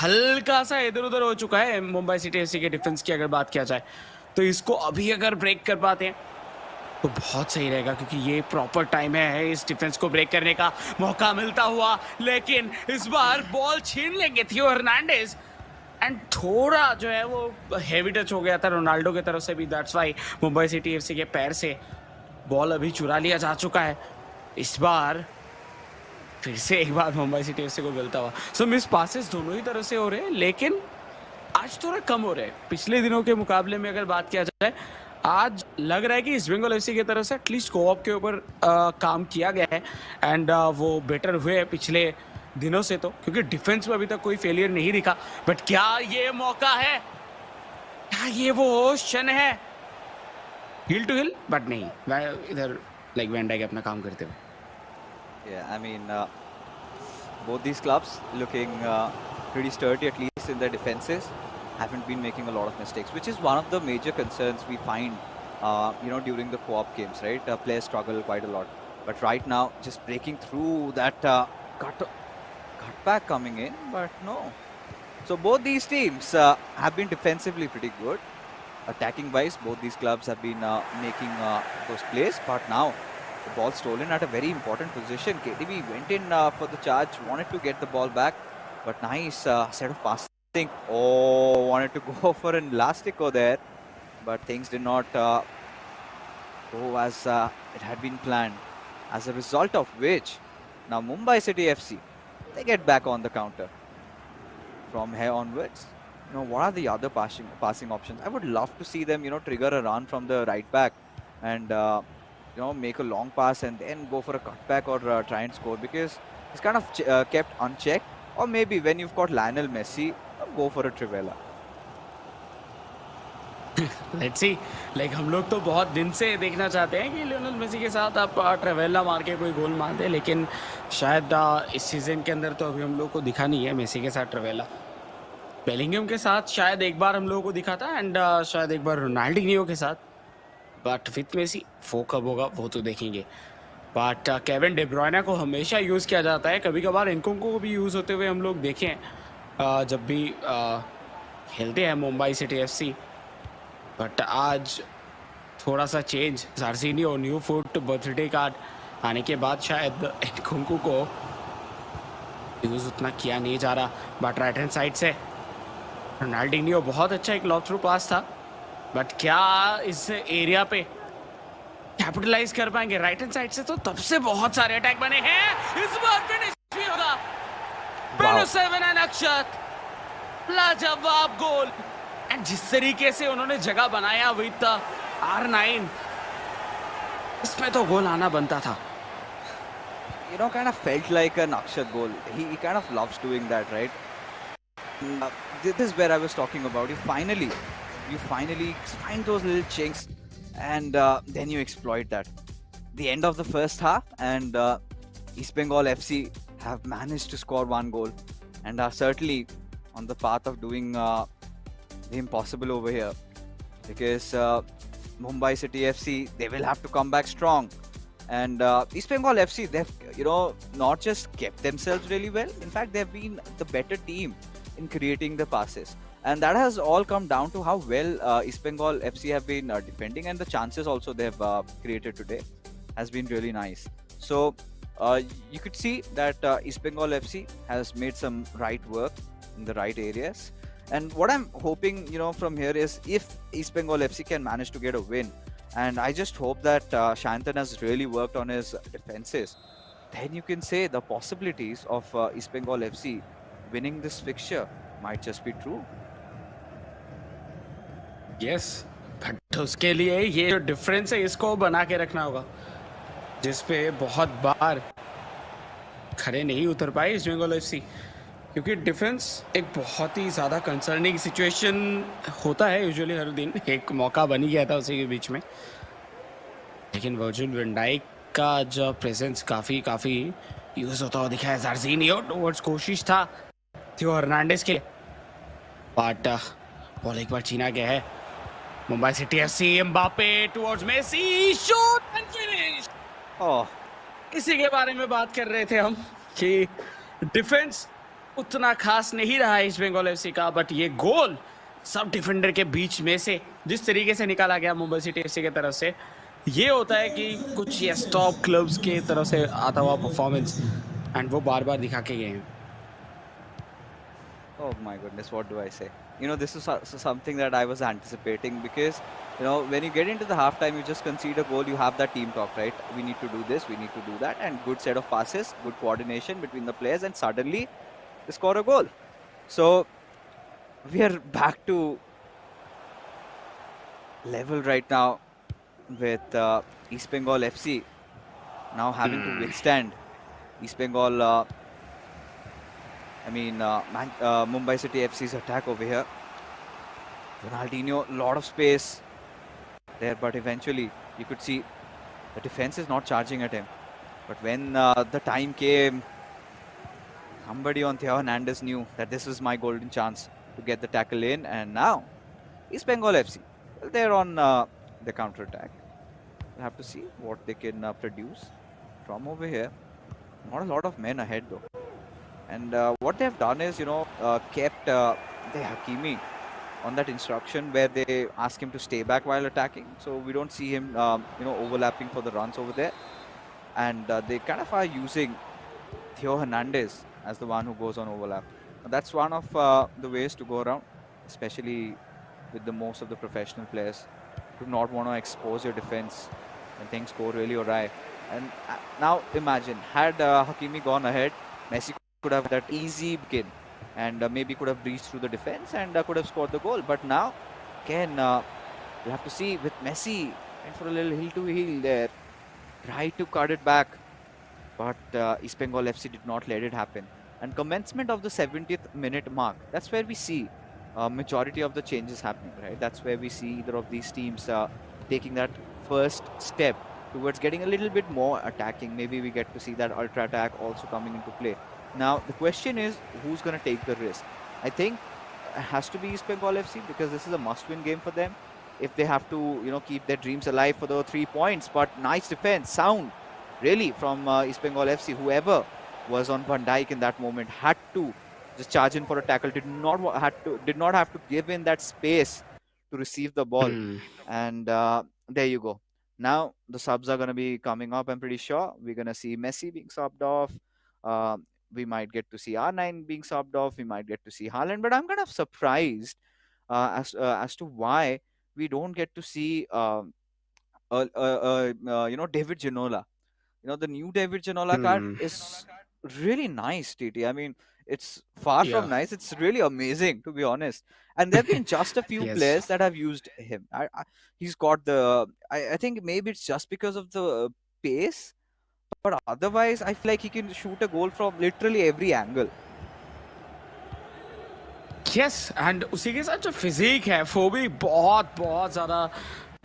Speaker 2: हल्का सा इधर उधर हो चुका है मुंबई सिटी एफसी के डिफेंस की अगर बात किया जाए तो। इसको अभी अगर ब्रेक कर पाते हैं तो बहुत सही रहेगा, क्योंकि ये प्रॉपर टाइम है इस डिफेंस को ब्रेक करने का। मौका मिलता हुआ, लेकिन इस बार बॉल छीन लेंगे थियो हर्नांडेज, एंड थोड़ा जो है वो हेवी टच हो गया था रोनाल्डो की तरफ से भी। That's why Mumbai City FC के पैर से बॉल अभी चुरा लिया जा चुका है। इस बार फिर से एक बार मुंबई सिटी एफसी को मिलता हुआ। सो मिस पासेस दोनों ही तरफ से हो रहे हैं, लेकिन आज थोड़ा कम हो रहे हैं पिछले दिनों के मुकाबले में अगर बात किया जाए। आज लग रहा है कि ईस्ट बंगाल एफसी की तरफ से एटलीस्ट कोऑप के ऊपर काम किया गया है, एंड वो बेटर हुए पिछले दिनों से, तो क्योंकि डिफेंस में अभी तक कोई फेलियर नहीं दिखा। बट क्या ये मौका है, क्या ये वो क्षण है हिल टू हिल? बट नहीं, इधर लाइक वैन डाइक अपना काम करते हुए।
Speaker 1: Yeah, I mean, both these clubs looking pretty sturdy, at least in their defenses. Haven't been making a lot of mistakes, which is one of the major concerns we find, during the co-op games, right? Players struggle quite a lot. But right now, just breaking through that cutback coming in, but no. So both these teams have been defensively pretty good. Attacking-wise, both these clubs have been making those plays, but now the ball stolen at a very important position. KDB went in for the charge, wanted to get the ball back, but nice set of passing. Oh, wanted to go for an elastico there, but things did not go as it had been planned. As a result of which, now Mumbai City FC, they get back on the counter. From here onwards, what are the other passing options? I would love to see them, trigger a run from the right back and make a long pass and then go for a cutback or try and score, because it's kind of kept unchecked. Or maybe when you've got Lionel Messi, go for a Trivela.
Speaker 2: Let's see, like हम लोग तो बहुत दिन से देखना चाहते हैं कि लियोनेल मेसी के साथ आप ट्रेवेला मार के कोई गोल मार दे, लेकिन शायद इस सीजन के अंदर तो अभी हम लोग को दिखा नहीं है मेसी के साथ ट्रेवेला। बेलिंगम के साथ शायद एक बार हम लोगों को दिखा था, एंड शायद एक बार रोनाल्डिनियो के साथ, बट विथ मेसी वो कब होगा वो तो देखेंगे। बट केविन डे ब्रुयने को हमेशा यूज़ किया जाता है, कभी कभार इनको को भी यूज़ होते हुए हम लोग देखें जब भी खेलते हैं मुंबई सिटी एफसी। बट आज थोड़ा सा चेंज, जार्सिनियो न्यू फुट बर्थडे कार्ड आने के बाद शायद इनको को यूज़ उतना किया नहीं जा रहा। बट राइट हैंड साइड से रोनाल्डिनियो, बहुत अच्छा एक लॉब थ्रू पास था, बट क्या इस एरिया पे कैपिटलाइज कर पाएंगे? राइट हैंड साइड से तो तब से बहुत सारे अटैक बने हैं, इस बार फिनिश भी होगा। बेनो 7 एंड अक्षत, लाजवाब गोल, एंड जिस तरीके से उन्होंने जगह बनाया विद R9, इसमें तो गोल आना बनता था।
Speaker 1: Kind of felt like an Akshat goal. He kind of loves doing that, right? This is where I was talking about. You finally find those little chinks, and then you exploit that. The end of the first half, and East Bengal FC have managed to score one goal, and are certainly on the path of doing the impossible over here, because Mumbai City FC, they will have to come back strong. And East Bengal FC, they've not just kept themselves really well. In fact, they've been the better team in creating the passes, and that has all come down to how well East Bengal FC have been defending, and the chances also they've created today has been really nice. So you could see that East Bengal FC has made some right work in the right areas. And what I'm hoping, from here is if East Bengal FC can manage to get a win, and I just hope that Shantan has really worked on his defenses, then you can say the possibilities of East Bengal FC winning this fixture might just be true.
Speaker 2: Yes, but उसके लिए ये जो difference है इसको बना के रखना होगा, जिस पे बहुत बार खड़े नहीं उतर पाए ईस्ट बंगाल एफसी, क्योंकि डिफेंस एक बहुत ही ज़्यादा कंसर्निंग सिचुएशन होता है यूजुअली हर दिन। एक मौका बन ही गया था उसी के बीच में, लेकिन वर्जिल वैन डाइक का जो प्रेजेंस काफ़ी यूज होता हुआ दिखा है। जार्जिनियो टुवर्ड्स कोशिश था थियो हर्नांडेज के, बट बॉल एक बार छीना गया है। Mumbai City FC, Mbappe towards Messi, shot and finish.
Speaker 1: Oh,
Speaker 2: इसी के बारे में बात कर रहे थे हम कि डिफेंस उतना खास नहीं रहा ईस्ट बंगाल एफसी का, बट ये गोल सब डिफेंडर के बीच में से जिस तरीके से निकाला गया मुंबई सिटी एफसी की तरफ से, ये होता है कि कुछ ये टॉप क्लब्स के तरफ से आता हुआ परफॉर्मेंस, एंड वो बार बार दिखा के गए हैं।
Speaker 1: oh my goodness, what do I say? This is something that I was anticipating because, when you get into the halftime, you just concede a goal, you have that team talk, right? We need to do this, we need to do that, and good set of passes, good coordination between the players, and suddenly they score a goal. So we are back to level right now with East Bengal FC now having to withstand East Bengal, Mumbai City FC's attack over here. Ronaldinho, lot of space there, but eventually you could see the defense is not charging at him. But when the time came, somebody on Theo Hernandez knew that this was my golden chance to get the tackle in, and now East Bengal FC, well, they're on the counter attack. We'll have to see what they can produce from over here. Not a lot of men ahead though. And what they've done is, kept the Hakimi on that instruction where they ask him to stay back while attacking. So we don't see him, overlapping for the runs over there. And they kind of are using Theo Hernandez as the one who goes on overlap. Now, that's one of the ways to go around, especially with the most of the professional players. Do not want to expose your defense when things go really awry. And now imagine, had Hakimi gone ahead, Messi could have that easy begin and maybe could have breached through the defense and could have scored the goal. But now, again, we'll have to see with Messi and for a little heel to heel there, try to cut it back. But East Bengal FC did not let it happen. And commencement of the 70th minute mark, that's where we see majority of the changes happening, right? That's where we see either of these teams taking that first step towards getting a little bit more attacking. Maybe we get to see that ultra attack also coming into play. Now, the question is, who's going to take the risk? I think it has to be East Bengal FC because this is a must-win game for them if they have to, keep their dreams alive for the 3 points. But nice defense, sound, really, from East Bengal FC. Whoever was on Van Dijk in that moment had to just charge in for a tackle. Did not have to give in that space to receive the ball. And there you go. Now the subs are going to be coming up. I'm pretty sure we're going to see Messi being subbed off. We might get to see R9 being subbed off. We might get to see Haaland. But I'm kind of surprised as to why we don't get to see David Ginola. The new David Ginola card is really nice, TT. I mean, it's far from nice. It's really amazing, to be honest. And there have been just a few players that have used him. He's got the... I think maybe it's just because of the pace. But otherwise, I feel like he can shoot a goal from literally every angle.
Speaker 2: Yes, and उसी के साथ जो physique है वो भी बहुत ज़्यादा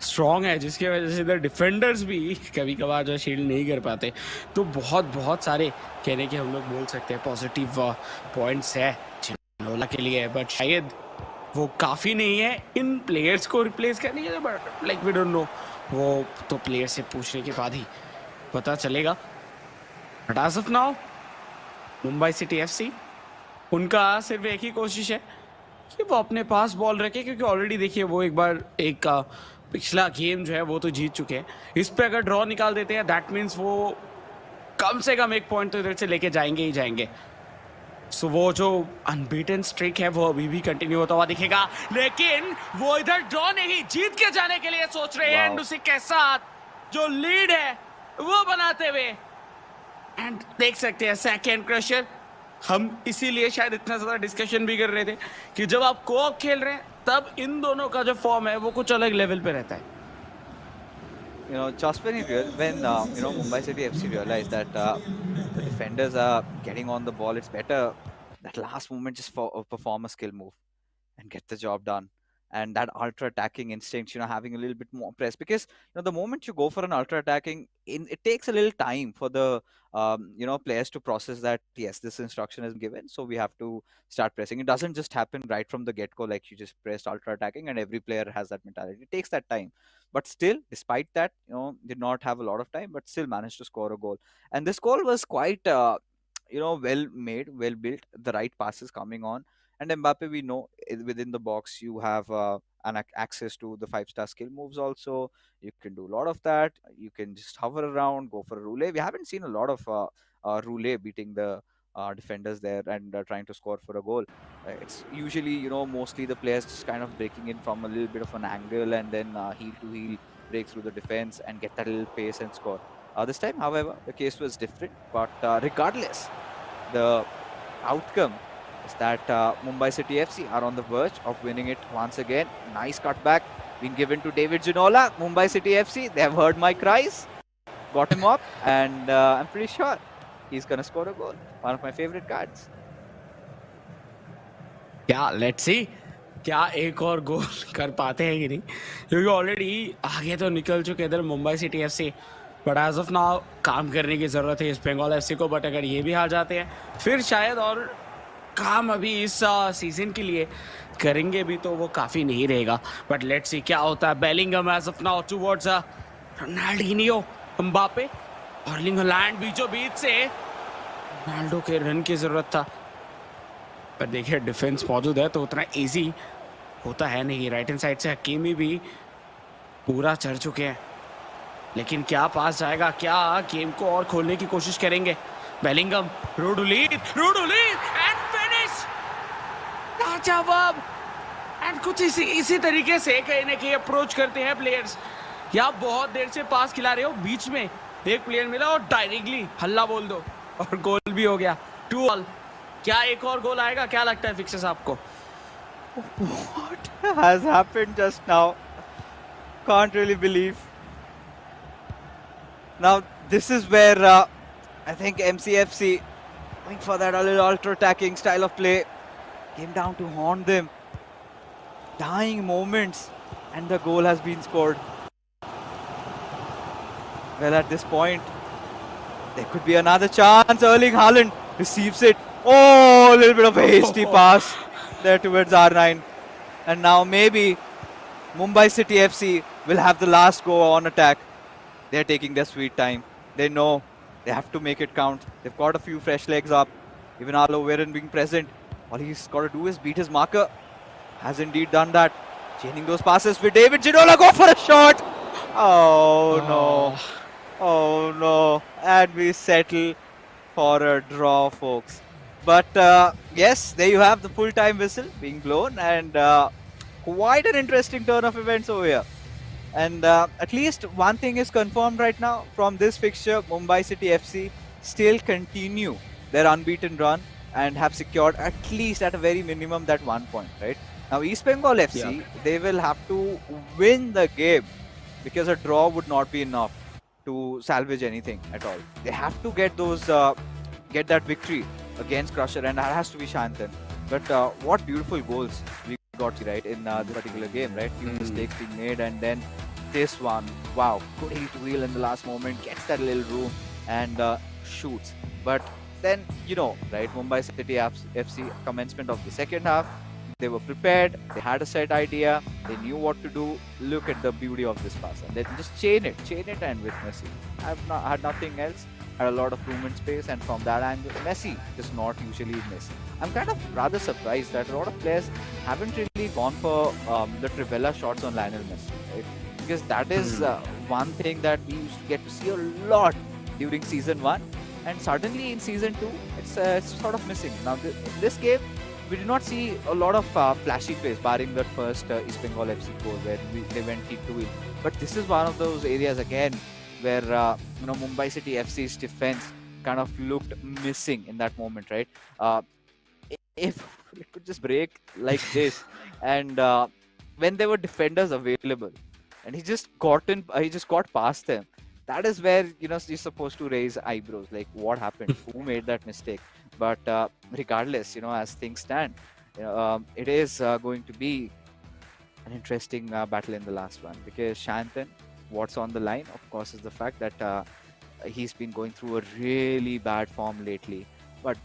Speaker 2: strong है, जिसकी वजह से इधर डिफेंडर्स भी कभी कभार जो शील्ड नहीं कर पाते। तो बहुत सारे कहने के हम लोग बोल सकते हैं पॉजिटिव पॉइंट्स है जिनोला के लिए, बट शायद वो काफ़ी नहीं है इन प्लेयर्स को रिप्लेस करने के लिए। But like we don't know, वो तो प्लेयर से पूछने के बाद ही पता चलेगा। But as of now Mumbai City FC, उनका सिर्फ एक ही कोशिश है कि वो अपने पास बॉल रखे, क्योंकि ऑलरेडी देखिए वो एक बार एक पिछला गेम जो है वो तो जीत चुके हैं। इस पे अगर ड्रॉ निकाल देते हैं दैट मीन्स वो कम से कम 1 पॉइंट तो इधर से लेके जाएंगे ही जाएंगे। सो वो जो अनबीटन स्ट्रिक है वो अभी भी कंटिन्यू होता हुआ दिखेगा, लेकिन वो इधर ड्रॉ नहीं जीत के जाने के लिए सोच रहे हैं। एंड उसी के साथ जो लीड है वो बनाते हुए, एंड देख सकते हैं सेकंड क्रशर हम इसीलिए शायद इतना ज़्यादा डिस्कशन भी कर रहे थे कि जब आप को-ऑप खेल रहे हैं तब इन दोनों का जो फॉर्म है वो कुछ अलग लेवल पे रहता है.
Speaker 1: Just when Mumbai City FC realized that the defenders are getting on the ball, it's better that last moment just perform a skill move and get the job done. And that ultra attacking instinct, having a little bit more press, because the moment you go for an ultra attacking, it takes a little time for the players to process that yes, this instruction is given, so we have to start pressing. It doesn't just happen right from the get go, like you just pressed ultra attacking and every player has that mentality. It takes that time, but still, despite that, did not have a lot of time, but still managed to score a goal. And this goal was quite well made, well built, the right passes coming on. And Mbappe, we know within the box you have access to the 5-star skill moves also. You can do a lot of that. You can just hover around, go for a roulette. We haven't seen a lot of roulette beating the defenders there and trying to score for a goal. It's usually, mostly the players just kind of breaking in from a little bit of an angle and then heel to heel break through the defense and get that little pace and score. This time, however, the case was different. But regardless, the outcome is that Mumbai City FC are on the verge of winning it once again. Nice cutback being given to David Ginola. Mumbai City FC, they have heard my cries, got him up, and I'm pretty sure he's going to score a goal. One of my favorite cards.
Speaker 2: क्या let's see क्या एक और गोल कर पाते हैं कि नहीं, क्योंकि ऑलरेडी आगे तो निकल चुके इधर Mumbai City FC, but as of now काम करने की ज़रूरत है इस बंगाल एफसी को. बट अगर ये भी हार जाते हैं फिर शायद, और काम अभी इस सीजन के लिए करेंगे भी तो वो काफ़ी नहीं रहेगा. बट लेट्स सी क्या होता है. Bellingham as of now towards Ronaldinho, Mbappe, Erling Haaland बीचों बीच से. रोनाल्डो के रन की ज़रूरत था, पर देखिए डिफेंस मौजूद है तो उतना इजी होता है नहीं. राइट हैंड साइड से हकीमी भी पूरा चढ़ चुके हैं, लेकिन क्या पास जाएगा, क्या गेम को और खोलने की कोशिश करेंगे. बेलिंगम, रोडुलीद एंड फिनिश, लाजवाब. एंड कुछ इसी तरीके से कहीं ना कहीं अप्रोच करते हैं प्लेयर्स. या बहुत देर से पास खिला रहे हो, बीच में एक प्लेयर मिला और डायरेक्टली हल्ला बोल दो और गोल भी हो गया. 2-2. क्या एक और गोल आएगा, क्या लगता है फिक्सेस आपको?
Speaker 1: What has happened just now? Can't really believe. Now this is where I think MCFC going for that little ultra attacking style of play came down to haunt them. Dying moments, and the goal has been scored. Well, at this point, there could be another chance. Erling Haaland receives it. Oh, a little bit of a hasty pass there towards R9. And now maybe Mumbai City FC will have the last go on attack. They're taking their sweet time. They know they have to make it count. They've got a few fresh legs up. Even Arlo Veron being present. All he's got to do is beat his marker. Has indeed done that. Chaining those passes with David Ginola. Go for a shot. Oh, no. Oh, no. And we settle for a draw, folks. But yes, there you have the full-time whistle being blown, and quite an interesting turn of events over here. And at least one thing is confirmed right now from this fixture: Mumbai City FC still continue their unbeaten run and have secured at least at a very minimum that 1 point. Right now, East Bengal FC, they will have to win the game because a draw would not be enough to salvage anything at all. They have to get those get that victory against Crusher, and that has to be Shantan. But what beautiful goals we got right in this particular game, right? Few mistakes being made, and then this one, wow, good heel to wheel in the last moment, gets that little room and shoots. But then, right, Mumbai City FC commencement of the second half, they were prepared, they had a set idea, they knew what to do. Look at the beauty of this pass, and then just chain it and with Messi. I've had nothing else. Had a lot of room and space, and from that angle, Messi is not usually Messi. I'm kind of rather surprised that a lot of players haven't really gone for the Trivela shots on Lionel Messi, right? Because that is one thing that we used to get to see a lot during season 1, and suddenly in season 2, it's sort of missing. Now, in this game, we did not see a lot of flashy plays, barring that first East Bengal FC goal where they went heel to heel. But this is one of those areas again where Mumbai City FC's defense kind of looked missing in that moment, right? Uh, if it could just break like this, and when there were defenders available, and he just got past them. That is where you're supposed to raise eyebrows, like what happened, who made that mistake. But regardless, as things stand, it is going to be an interesting battle in the last one, because Shantan, what's on the line, of course, is the fact that he's been going through a really bad form lately. But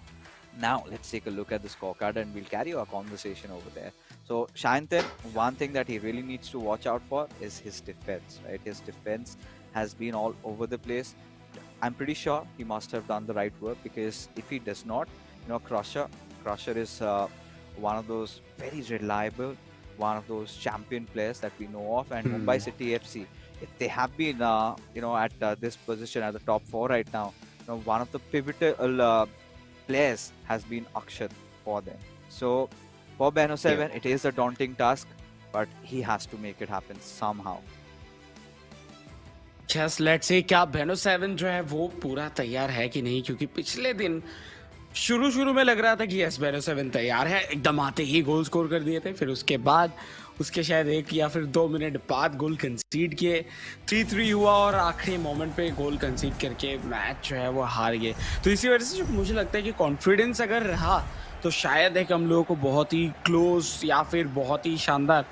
Speaker 1: now let's take a look at the scorecard and we'll carry our conversation over there. So Shantan, one thing that he really needs to watch out for is his defense, right? His defense has been all over the place. I'm pretty sure he must have done the right work, because if he does not, Crusher is one of those very reliable, one of those champion players that we know of. And Mumbai City FC, if they have been, at this position at the top 4 right now, one of the pivotal players has been Akshat for them. So for Beno 7, it is a daunting task, but he has to make it happen somehow.
Speaker 2: Just let's say क्या बेनो 7 जो है वो पूरा तैयार है कि नहीं, क्योंकि पिछले दिन शुरू में लग रहा था कि यस बेनो 7 तैयार है, एकदम आते ही गोल स्कोर कर दिए थे, फिर उसके बाद उसके शायद 1 या फिर 2 मिनट बाद गोल कंसीड किए, 3-3 हुआ और आखिरी मोमेंट पे गोल कंसीड करके मैच जो है वो हार गए। तो इसी वजह से मुझे लगता है कि कॉन्फिडेंस अगर रहा तो शायद एक हम लोगों को बहुत ही क्लोज या फिर बहुत ही शानदार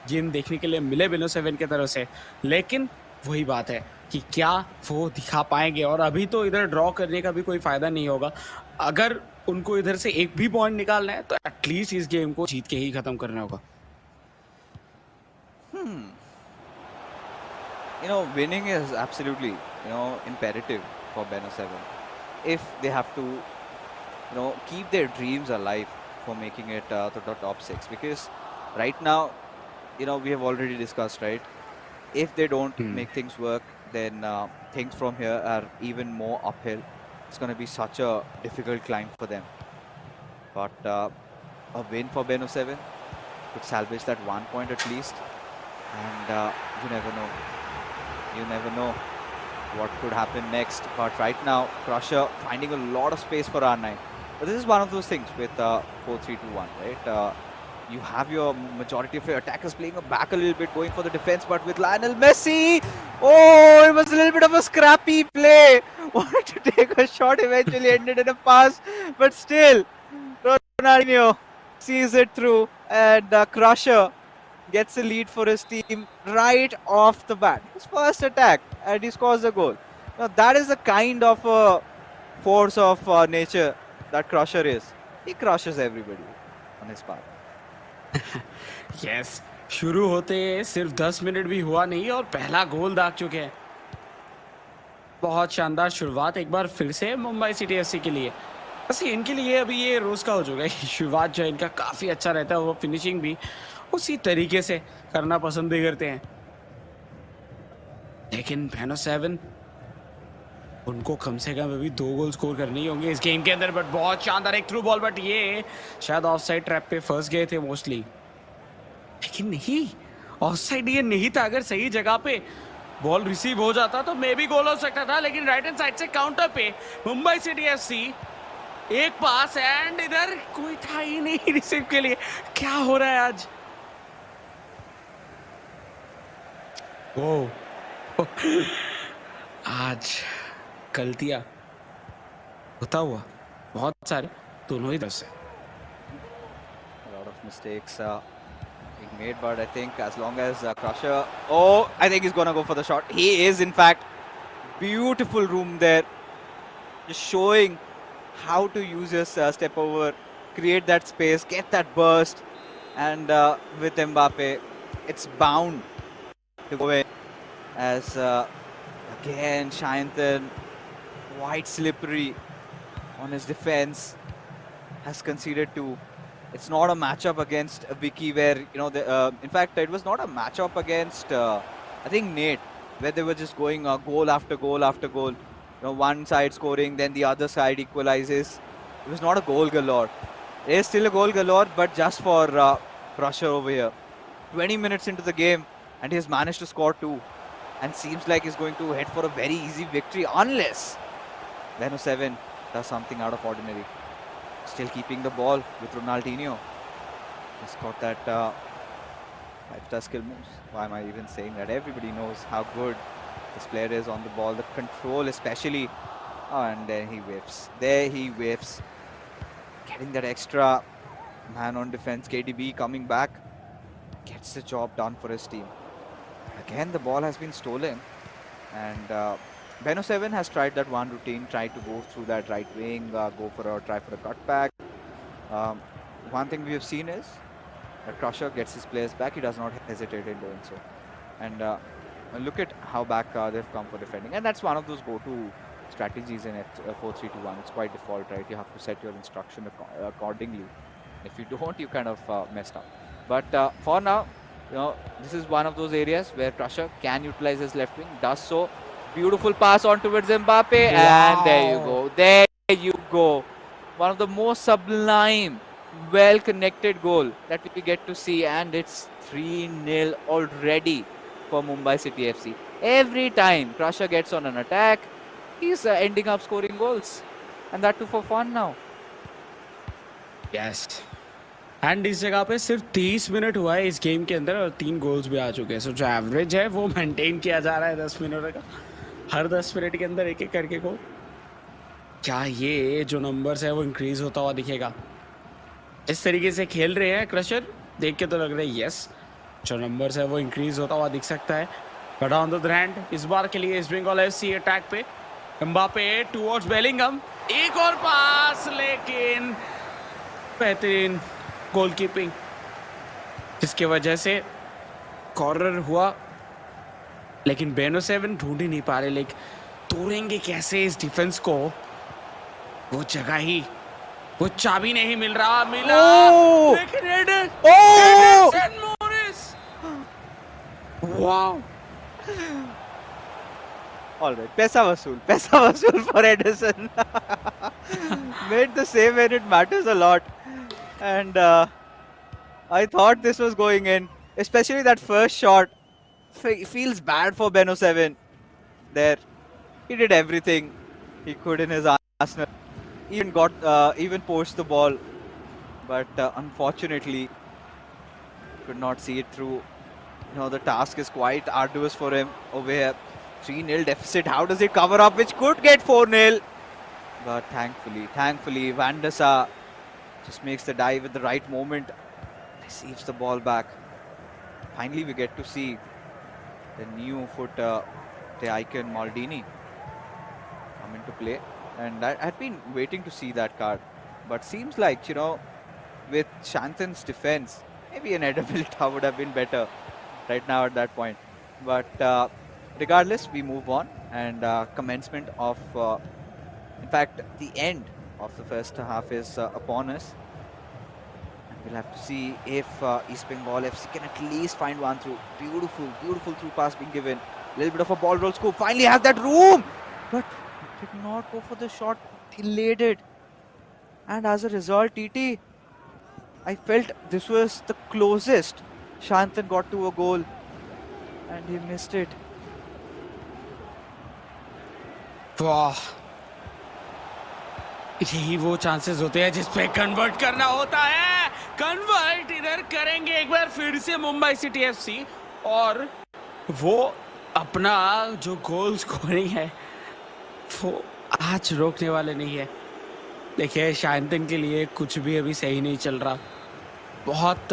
Speaker 2: गेम देखने के लिए मिले बेनो 7 की तरफ से। लेकिन वही बात है कि क्या वो दिखा पाएंगे, और अभी तो इधर ड्रॉ करने का भी कोई फायदा नहीं होगा। अगर उनको इधर से एक भी पॉइंट निकालना है तो एटलीस्ट इस गेम को जीत के ही खत्म करना होगा।
Speaker 1: Winning is absolutely, imperative for Beno 7 if they have to, keep their dreams alive for making it to the top 6. Because right now, we have already discussed, right? If they don't make things work, then things from here are even more uphill. It's going to be such a difficult climb for them. But a win for Beno 7 could salvage that 1 point at least. And you never know. You never know what could happen next. But right now, Crusher finding a lot of space for R9. But this is one of those things with 4-3-2-1, right? You have your majority of your attackers playing back a little bit, going for the defense, but with Lionel Messi, oh, it was a little bit of a scrappy play. Wanted to take a shot, eventually ended in a pass, but still, Ronaldinho sees it through, and Crusher gets a lead for his team right off the bat. His first attack, and he scores a goal. Now that is the kind of force of nature that Crusher is. He crushes everybody on his path.
Speaker 2: Yes, शुरू होते सिर्फ 10 minute भी हुआ नहीं और पहला गोल दाग चुके हैं। बहुत शानदार शुरुआत एक बार फिर से मुंबई सिटी एफसी के लिए। बस इनके लिए अभी ये रोज का हो चुका है, शुरुआत जो है इनका काफी अच्छा रहता है, वो फिनिशिंग भी उसी तरीके से करना पसंद भी करते हैं। लेकिन बेनो 7 उनको कम से कम अभी 2 गोल स्कोर करने ही होंगे इस गेम के अंदर। बट बहुत शानदार एक थ्रू बॉल, बट ये शायद ऑफसाइड ट्रैप पे फंस गए थे मोस्टली, लेकिन नहीं, ऑफसाइड ये नहीं था। अगर सही जगह पे बॉल रिसीव हो जाता तो मे भी गोल हो सकता था, लेकिन राइट हैंड साइड से काउंटर पे मुंबई सिटी एफसी एक पास एंड इधर कोई था ही नहीं रिसीव के लिए। क्या हो रहा है आज? ओ आज गलतियां होता हुआ बहुत सारे दोनों ही तरफ से।
Speaker 1: A lot of mistakes being made, but I think as long as Crusher, oh, I think he's gonna go for the shot. He is, in fact. Beautiful room there, just showing how to use his step over, create that space, get that burst, and with Mbappe, it's bound to go in. As again, Shantan, quite slippery on his defense, has conceded 2. It's not a matchup against Vicky where, in fact, it was not a matchup against, I think, Nate, where they were just going goal after goal after goal. One side scoring, then the other side equalizes. It was not a goal galore. It is still a goal galore, but just for Crusher over here. 20 minutes into the game, and he has managed to score 2. And seems like he's going to head for a very easy victory, unless Leno 7 does something out of ordinary. Still keeping the ball with Ronaldinho. He's got that 5-star skill moves. Why am I even saying that? Everybody knows how good this player is on the ball. The control especially. Oh, and then he whiffs. There he whiffs. Getting that extra man on defense. KDB coming back. Gets the job done for his team. Again, the ball has been stolen. And Beno 7 has tried that one routine, tried to go through that right wing, try for a cutback. One thing we have seen is that Crusher gets his players back. He does not hesitate in doing so. And look at how back they've come for defending. And that's one of those go-to strategies in 4-3-2-1. It's quite default, right? You have to set your instruction accordingly. If you don't, you kind of messed up. But for now, this is one of those areas where Crusher can utilize his left wing, does so. Beautiful pass on towards Mbappe, and there you go. There you go. One of the most sublime, well-connected goal that we get to see, and it's 3-0 already for Mumbai City FC. Every time Crusher gets on an attack, he's ending up scoring goals, and that too for fun now.
Speaker 2: Yes. And इस जगह पे सिर्फ 30 minute हुआ है इस game के अंदर और 3 गोल्स भी आ चुके हैं. सो जो एवरेज है वो मेंटेन किया जा रहा है 10 मिनट का. हर 10 मिनट के अंदर एक एक करके गोल. क्या ये जो नंबर्स है वो इंक्रीज होता हुआ दिखेगा? इस तरीके से खेल रहे हैं क्रशर, देख के तो लग रहा है यस जो नंबर्स है वो इंक्रीज होता हुआ दिख सकता है. But on the other hand इस बार के लिए ईस्ट बंगाल एफसी अटैक पे एम्बापे टुवर्ड्स बेलिंगम. एक और पास, लेकिन बेहतरीन गोलकीपिंग जिसकी वजह से कॉर्नर हुआ. लेकिन बेनो 7 ढूंढ ही नहीं पा रहे. लेकिन तोड़ेंगे कैसे इस डिफेंस को? वो जगह ही, वो चाबी नहीं मिल रहा. मिला लेकिन Anderson Morris. Wow.
Speaker 1: All right, पैसा वसूल for Ederson. Made the save when it matters a lot. And I thought this was going in, especially that first shot. Feels bad for Beno 7 there. He did everything he could in his arsenal. Even poached the ball, but unfortunately could not see it through. The task is quite arduous for him over here. 3-0 deficit. How does it cover up? Which could get 4-0, but thankfully, Van der Sar just makes the dive at the right moment, receives the ball back. Finally, we get to see the new foot, the icon Maldini, come into play. And I had been waiting to see that card. But seems like, with Shanthan's defense, maybe an Eder Militao would have been better right now at that point. But regardless, we move on. And commencement of, in fact, the end of the first half is upon us. And we'll have to see if East Bengal FC can at least find one through. Beautiful through pass being given. A little bit of a ball roll scoop. Finally has that room! But did not go for the shot. Delayed it. And as a result, TT, I felt this was the closest Shanthan got to a goal. And he missed it.
Speaker 2: वाह, यही वो chances होते हैं जिसपे convert करना होता है. Convert इधर करेंगे एक बार फिर से मुंबई सिटी एफसी, और वो अपना जो गोल स्कोरिंग है वो आज रोकने वाले नहीं है. देखिए, शांतन के लिए कुछ भी अभी सही नहीं चल रहा. बहुत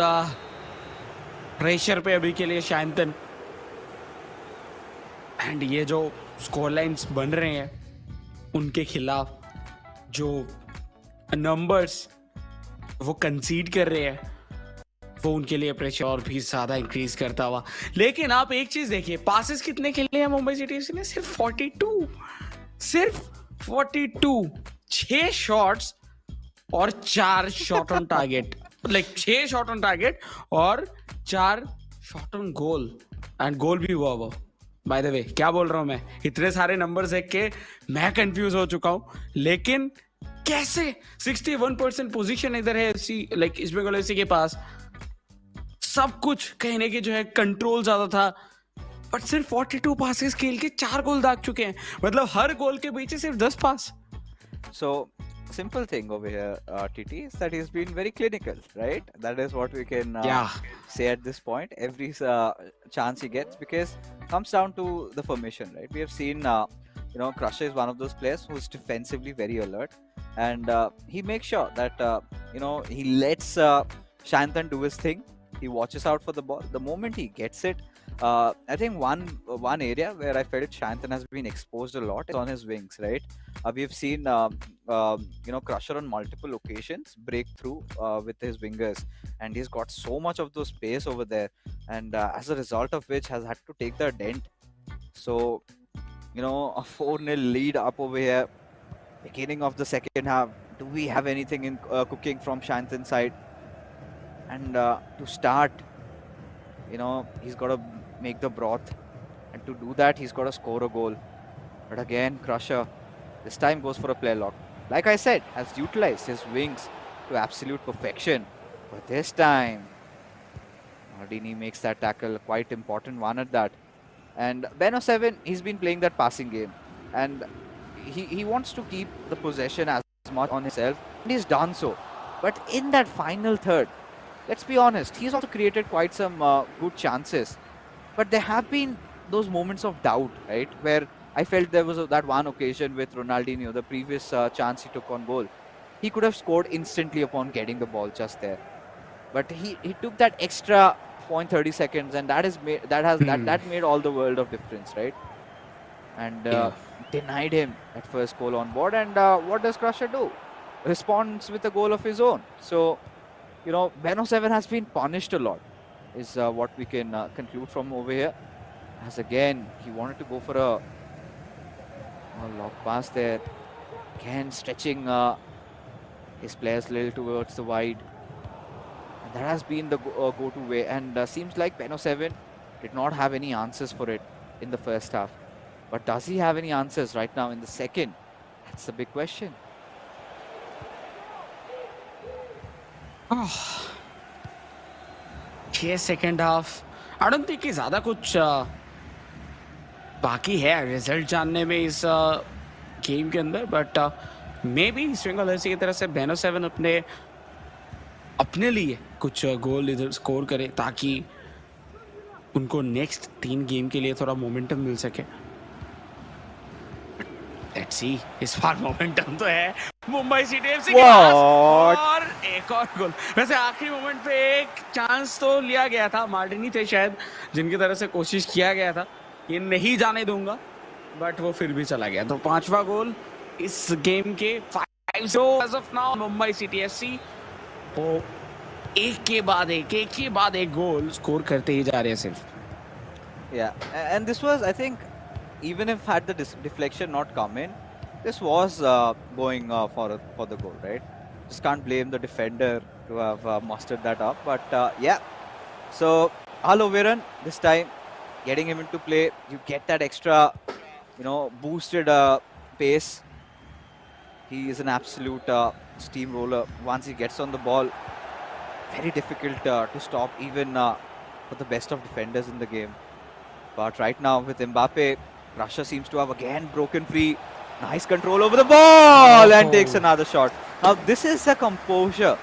Speaker 2: प्रेशर पे अभी के लिए शांतन. एंड ये जो स्कोर लाइन्स बन रहे हैं उनके खिलाफ, जो नंबर्स वो कंसीड कर रहे हैं, वो उनके लिए प्रेशर और भी ज्यादा इंक्रीज करता हुआ. लेकिन आप एक चीज देखिए, पासेस कितने खेले हैं मुंबई सिटी एफसी ने? सिर्फ 42. 6 शॉट्स और 4 shot on target. Like 6 shot on target और 4 शॉट ऑन गोल. एंड गोल भी हुआ वो. बाय द वे, क्या बोल रहा हूं मैं? इतने सारे नंबर्स देख के मैं कंफ्यूज हो चुका हूं. लेकिन कैसे 61% पोजीशन इधर है लाइक ईस्ट बंगाल एफसी के पास. सब कुछ कहने की जो है कंट्रोल ज्यादा था, बट सिर्फ 42 पासेस खेल के 4 गोल दाग चुके हैं. मतलब हर गोल के पीछे सिर्फ 10 पास.
Speaker 1: So, simple thing over here, TT, is that he's been very clinical, right? That is what we can
Speaker 2: Yeah.
Speaker 1: say at this point. Every chance he gets, because comes down to the formation, right? We have seen, Crusher is one of those players who's defensively very alert, and he makes sure that he lets Shantan do his thing. He watches out for the ball. The moment he gets it, I think one area where I felt Shantan has been exposed a lot is on his wings, right? We've seen Crusher on multiple occasions break through with his wingers, and he's got so much of those space over there, and as a result of which has had to take the dent. So a 4-0 lead up over here, beginning of the second half. Do we have anything in cooking from Shantan's side? And to start, he's got to make the broth, and to do that, he's got to score a goal. But again, Crusher this time goes for a play lock. Like I said, has utilized his wings to absolute perfection. But this time, Maldini makes that tackle, a quite important one at that. And Ben 07, he's been playing that passing game. And he wants to keep the possession as much on himself. And he's done so. But in that final third, let's be honest, he's also created quite some good chances. But there have been those moments of doubt, right? Where I felt there was that one occasion with Ronaldinho, the previous chance he took on goal. He could have scored instantly upon getting the ball just there. But he took that extra 0.30 seconds, and that made all the world of difference, right? And
Speaker 2: Yeah.
Speaker 1: denied him that first goal on board. And what does Crusher do? Responds with a goal of his own. So, Ben 07 has been punished a lot, is what we can conclude from over here. As again, he wanted to go for a long pass there. Again, stretching his players a little towards the wide. And that has been the go-to way. And seems like Ben 07 did not have any answers for it in the first half. But does he have any answers right now in the second? That's the big question.
Speaker 2: ये second half I don't think कि ज़्यादा कुछ बाकी है result जानने में इस game के अंदर, but maybe East Bengal की तरफ से बेनो 7 अपने लिए कुछ गोल इधर स्कोर करे ताकि उनको नेक्स्ट 3 गेम के लिए थोड़ा मोमेंटम मिल सके. लेट्स सी, इस बार मोमेंटम तो है मुंबई सिटी एफसी के पास, और एक और गोल. वैसे आखिरी मोमेंट पे एक चांस तो लिया गया था, मार्टिनी थे शायद जिनकी तरफ से कोशिश किया गया था ये नहीं जाने दूंगा, बट वो फिर भी चला गया. तो 5वां गोल इस गेम के 5-0 as of now. Mumbai City FC वो एक के बाद एक गोल स्कोर करते ही जा रहे हैं सिर्फ.
Speaker 1: Yeah, and this was, I think, even if had the deflection not come in, this was going for the goal, right? Just can't blame the defender to have mustered that up. But yeah, so Aloviran this time getting him into play, you get that extra, boosted pace. He is an absolute steamroller. Once he gets on the ball, very difficult to stop even for the best of defenders in the game. But right now with Mbappe, Crusher seems to have again broken free. Nice control over the ball and takes another shot. Now this is the composure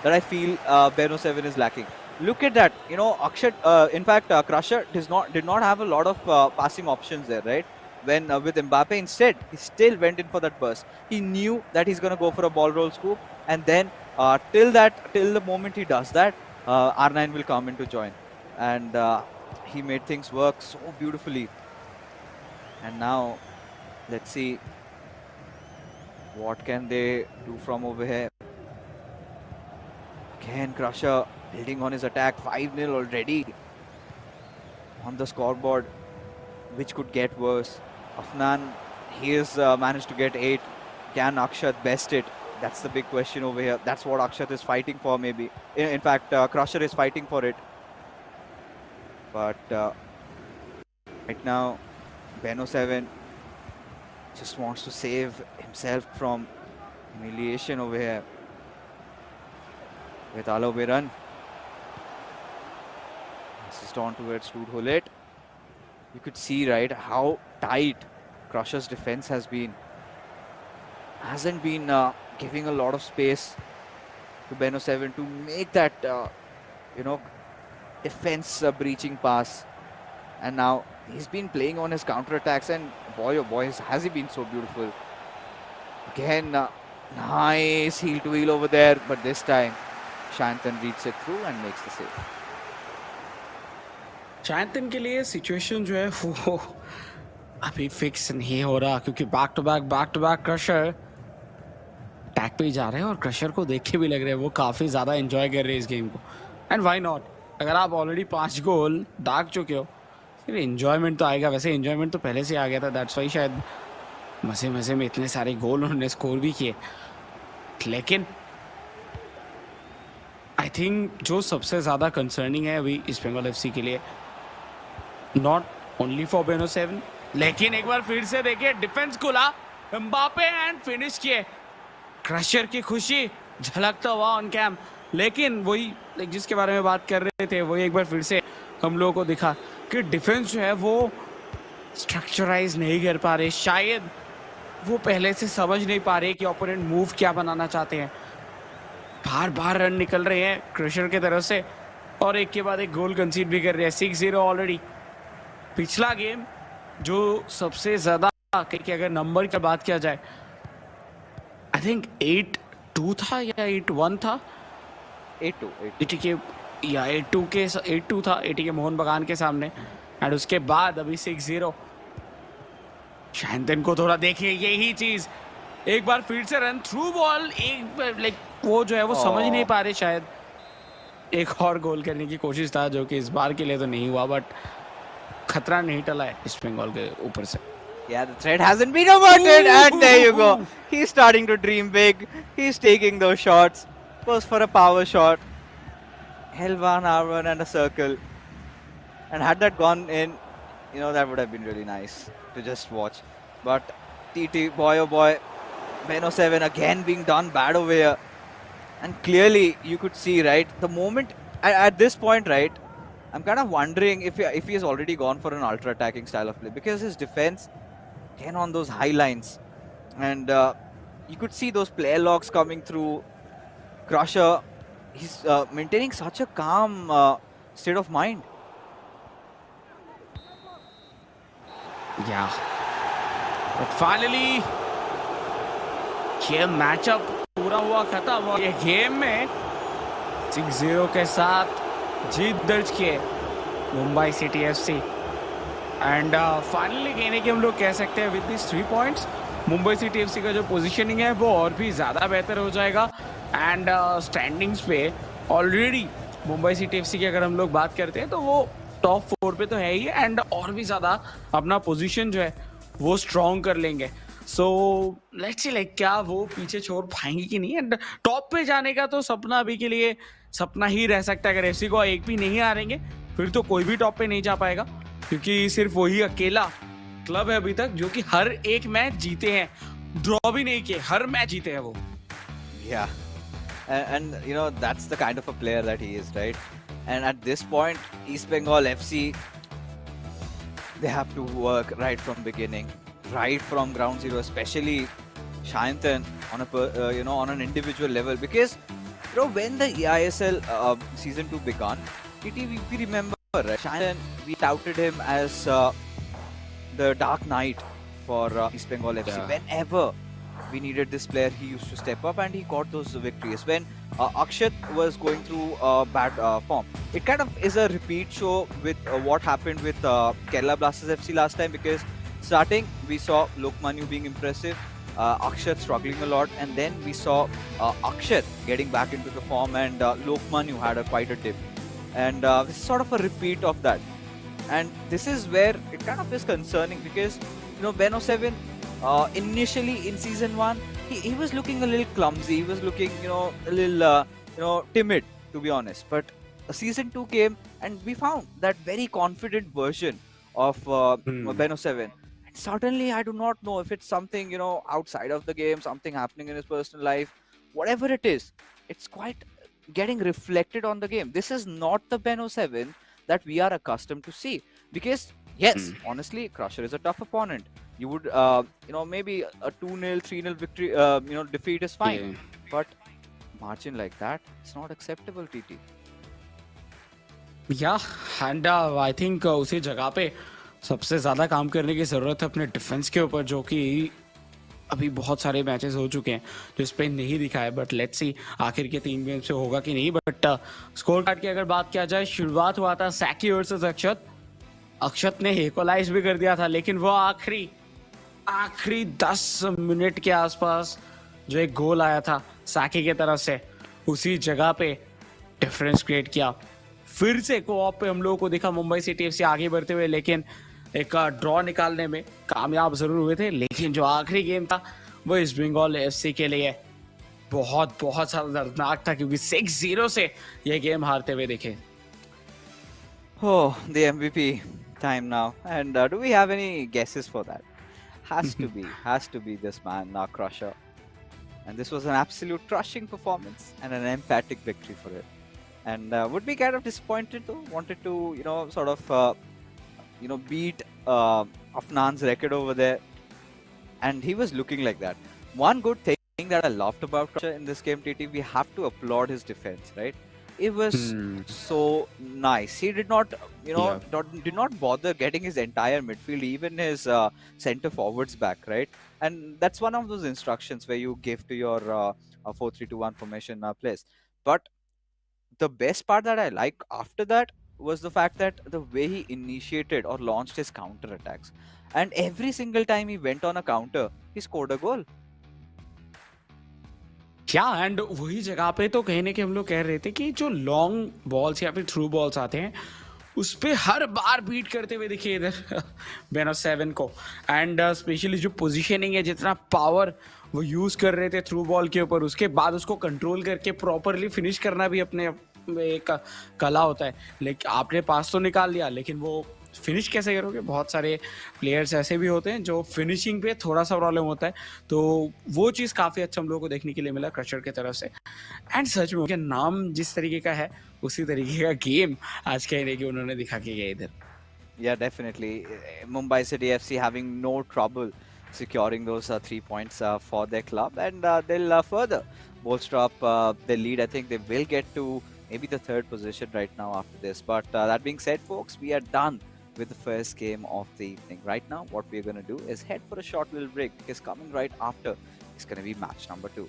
Speaker 1: that I feel Ben 07 is lacking. Look at that. Akshat, in fact, Crusher did not have a lot of passing options there, right? When with Mbappe instead, he still went in for that burst. He knew that he's going to go for a ball roll scoop, and then till the moment he does that, R9 will come in to join, and he made things work so beautifully. And now, let's see what can they do from over here. Again, Crusher building on his attack. 5-0 already on the scoreboard, which could get worse. Afnan, he has managed to get 8. Can Akshat best it? That's the big question over here. That's what Akshat is fighting for, maybe. In fact, Crusher is fighting for it. But right now, Ben 07 just wants to save himself from humiliation over here. With Aloviran. Assist on towards Tudholet. You could see, right, how tight Crusher's defense has been. hasn't been giving a lot of space to Beno 7 to make that, you know, defense breaching pass. And now he's been playing on his counter attacks, and boy, oh boy, has he been so beautiful. Again, nice heel to heel over there, but this time Shantan reads it through and makes the save.
Speaker 2: Shantanu के लिए situation जो है वो अभी fix नहीं हो रहा, क्योंकि back to back crusher attack पे ही जा रहे हैं और क्रशर को देख के भी लग रहा है वो काफ़ी ज़्यादा एंजॉय कर रहे हैं इस गेम को. एंड व्हाई नॉट, अगर आप ऑलरेडी 5 गोल दाग चुके हो फिर एंजॉयमेंट तो आएगा. वैसे एंजॉयमेंट तो पहले से आ गया था, दैट्स वाई शायद मज़े में इतने सारे गोल उन्होंने स्कोर भी किए. लेकिन आई थिंक जो सबसे ज़्यादा कंसर्निंग है अभी ईस्ट बंगाल एफसी के लिए, नॉट ओनली फॉर बेनो 7, लेकिन एक बार फिर से देखिए डिफेंस खुला, एम्बापे एंड फिनिश किए. क्रशर की खुशी झलकता हुआ ऑन कैम. लेकिन वही जिसके बारे में बात कर रहे थे वही एक बार फिर से हम लोगों को दिखा कि डिफेंस जो है वो स्ट्रक्चराइज नहीं कर पा रहे. शायद वो पहले से समझ नहीं पा रहे कि ओपोनेंट मूव क्या बनाना चाहते हैं. बार रन निकल रहे हैं क्रशर की तरफ से और एक के बाद एक गोल कंसीड भी कर रहे हैं. 6-0 ऑलरेडी. पिछला गेम जो सबसे ज़्यादा कि अगर नंबर की बात किया जाए, आई थिंक 8-2 था या 8-1 था.
Speaker 1: 8-2
Speaker 2: एटीके या 8-2 था एटीके मोहन बगान के सामने. एंड उसके बाद अभी 6-0. शांतन को थोड़ा देखिए यही चीज, एक बार फिर से रन थ्रू बॉल, एक वो जो है वो समझ नहीं पा रहे. शायद एक और गोल करने की कोशिश था जो कि इस बार के लिए तो नहीं हुआ, बट खतरा नहीं टला है ईस्ट बंगाल के ऊपर से.
Speaker 1: Yeah, the threat hasn't been averted, and there you go. He's starting to dream big. He's taking those shots. Goes for a power shot. L1, R1 and a circle. And had that gone in, that would have been really nice to just watch. But TT, boy oh boy, Beno 7 again being done bad over here. And clearly you could see, right, the moment, at this point, right, I'm kind of wondering if he has already gone for an ultra attacking style of play, because his defense again on those high lines, and you could see those player locks coming through. Crusher, he's maintaining such a calm state of mind.
Speaker 2: Yeah, but finally ये matchup पूरा हुआ खत्म और ये game में 6-0 के साथ जीत दर्ज किए Mumbai City FC. And finally कहने की हम लोग कह सकते हैं with this 3 points Mumbai City FC का जो पोजीशनिंग है वो और भी ज़्यादा बेहतर हो जाएगा. एंड स्टैंडिंग्स पे ऑलरेडी मुंबई सिटी एफसी की अगर हम लोग बात करते हैं तो वो टॉप 4 पे तो है ही, एंड और भी ज़्यादा अपना पोजीशन जो है वो स्ट्रॉन्ग कर लेंगे. सो लेट्स सी क्या वो पीछे छोड़ पाएंगे कि नहीं. एंड टॉप पे जाने का तो सपना अभी के लिए सपना ही रह सकता है. अगर एफसी को एक भी नहीं हारेंगे फिर तो कोई भी टॉप पे नहीं जा पाएगा, क्योंकि सिर्फ वही अकेला क्लब है अभी तक जो कि हर एक मैच जीते हैं, ड्रॉ भी नहीं किए, हर मैच जीते हैं वो.
Speaker 1: Yeah, and that's the kind of a player that he is, right? And at this point, East Bengal FC, they have to work right from beginning, right from ground zero, especially Shantan on on an individual level, because when the eISL season 2 began, we remember, right? Shantan, we touted him as the Dark Knight for East Bengal FC.
Speaker 2: Yeah.
Speaker 1: Whenever we needed this player, he used to step up and he got those victories. When Akshat was going through bad form, it kind of is a repeat show with what happened with Kerala Blasters FC last time, because starting we saw Lokmanu being impressive, Akshat struggling a lot, and then we saw Akshat getting back into the form, and Lokmanu had quite a dip, and this is sort of a repeat of that. And this is where it kind of is concerning, because Beno 7 initially in season 1 he was looking a little clumsy, he was looking a little timid, to be honest. But season 2 came and we found that very confident version of Beno 7. And suddenly I do not know if it's something outside of the game, something happening in his personal life, whatever it is, it's quite getting reflected on the game. This is not the Beno 7 that we are accustomed to see, because yes, honestly, Crusher is a tough opponent, You would, maybe a 2-0, 3-0 victory, defeat is fine.
Speaker 2: Yeah.
Speaker 1: But margin like that, it's not acceptable, TT.
Speaker 2: या and I think उसी जगह पे सबसे ज़्यादा काम करने की ज़रूरत है अपने डिफेंस के ऊपर, जो कि अभी बहुत सारे मैचेस हो चुके हैं जो इस पे नहीं दिखा है, बट लेट्स सी आखिर के 3 गेम से होगा कि नहीं। बट स्कोर कार्ड की अगर बात किया जाए, शुरुआत हुआ था सैकी वर्सेस अक्षत। अक्षत ने इक्वलाइज भी कर दिया था, लेकिन वो आखिरी 10 मिनट के आसपास जो एक गोल आया था सैकी की तरफ से, उसी जगह पे डिफरेंस क्रिएट किया। फिर से कोऑप पे हम लोगों को दिखा मुंबई सिटी एफसी आगे बढ़ते हुए, लेकिन एक ड्रॉ निकालने में कामयाब जरूर हुए थे। लेकिन जो आखिरी गेम था वो इस बंगाल एफसी के लिए बहुत बहुत ज्यादा दर्दनाक था, क्योंकि 6-0 से ये गेम हारते हुए दिखे।
Speaker 1: Oh, the MVP time now. And do we have any guesses for that? Has to be this man, Crusher. And this was an absolute crushing performance and an emphatic victory for it. And would be kind of disappointed though. Wanted to, beat Afnan's record over there. And he was looking like that. One good thing that I loved about Crusher in this game, TT, we have to applaud his defense, right? It was so nice. He did not, did not bother getting his entire midfield, even his center forwards back, right? And that's one of those instructions where you give to your 4-3-2-1 formation players. But the best part that I like after that was the fact that the way he initiated or launched his counter attacks, and every single time he went on a counter, he scored a goal.
Speaker 2: क्या and वही जगह पे तो कहीं ना कहीं हम लोग कह रहे थे कि जो लॉन्ग बॉल्स या फिर थ्रू बॉल्स आते हैं उस पे हर बार बीट करते हुए दिखे इधर बेनो 7 को। एंड स्पेशली जो पोजीशनिंग है, जितना पावर वो यूज कर रहे थे थ्रू बॉल के ऊपर, उसके बाद उसको कंट्रोल करके प्रॉपरली फिनिश करना भी अपने एक कला होता है। लेकिन आपने पास तो निकाल लिया, लेकिन वो फिनिश कैसे करोगे? बहुत सारे प्लेयर्स ऐसे भी होते हैं जो फिनिशिंग पे थोड़ा सा प्रॉब्लम होता है, तो वो चीज़ काफ़ी अच्छा हम लोगों को देखने के लिए मिला क्रशर की तरफ से। एंड सच में उनके नाम जिस तरीके का है उसी तरीके का गेम आज कहीं नहीं कि उन्होंने दिखा के गया इधर।
Speaker 1: Yeah, definitely. Mumbai City FC having no trouble securing those 3 points for their club, and they'll further bolster up their lead. I think they will get to maybe the 3rd position right now after this. But that being said, folks, we are done with the first game of the evening. Right now, what we're going to do is head for a short little break, because coming right after is going to be match number 2.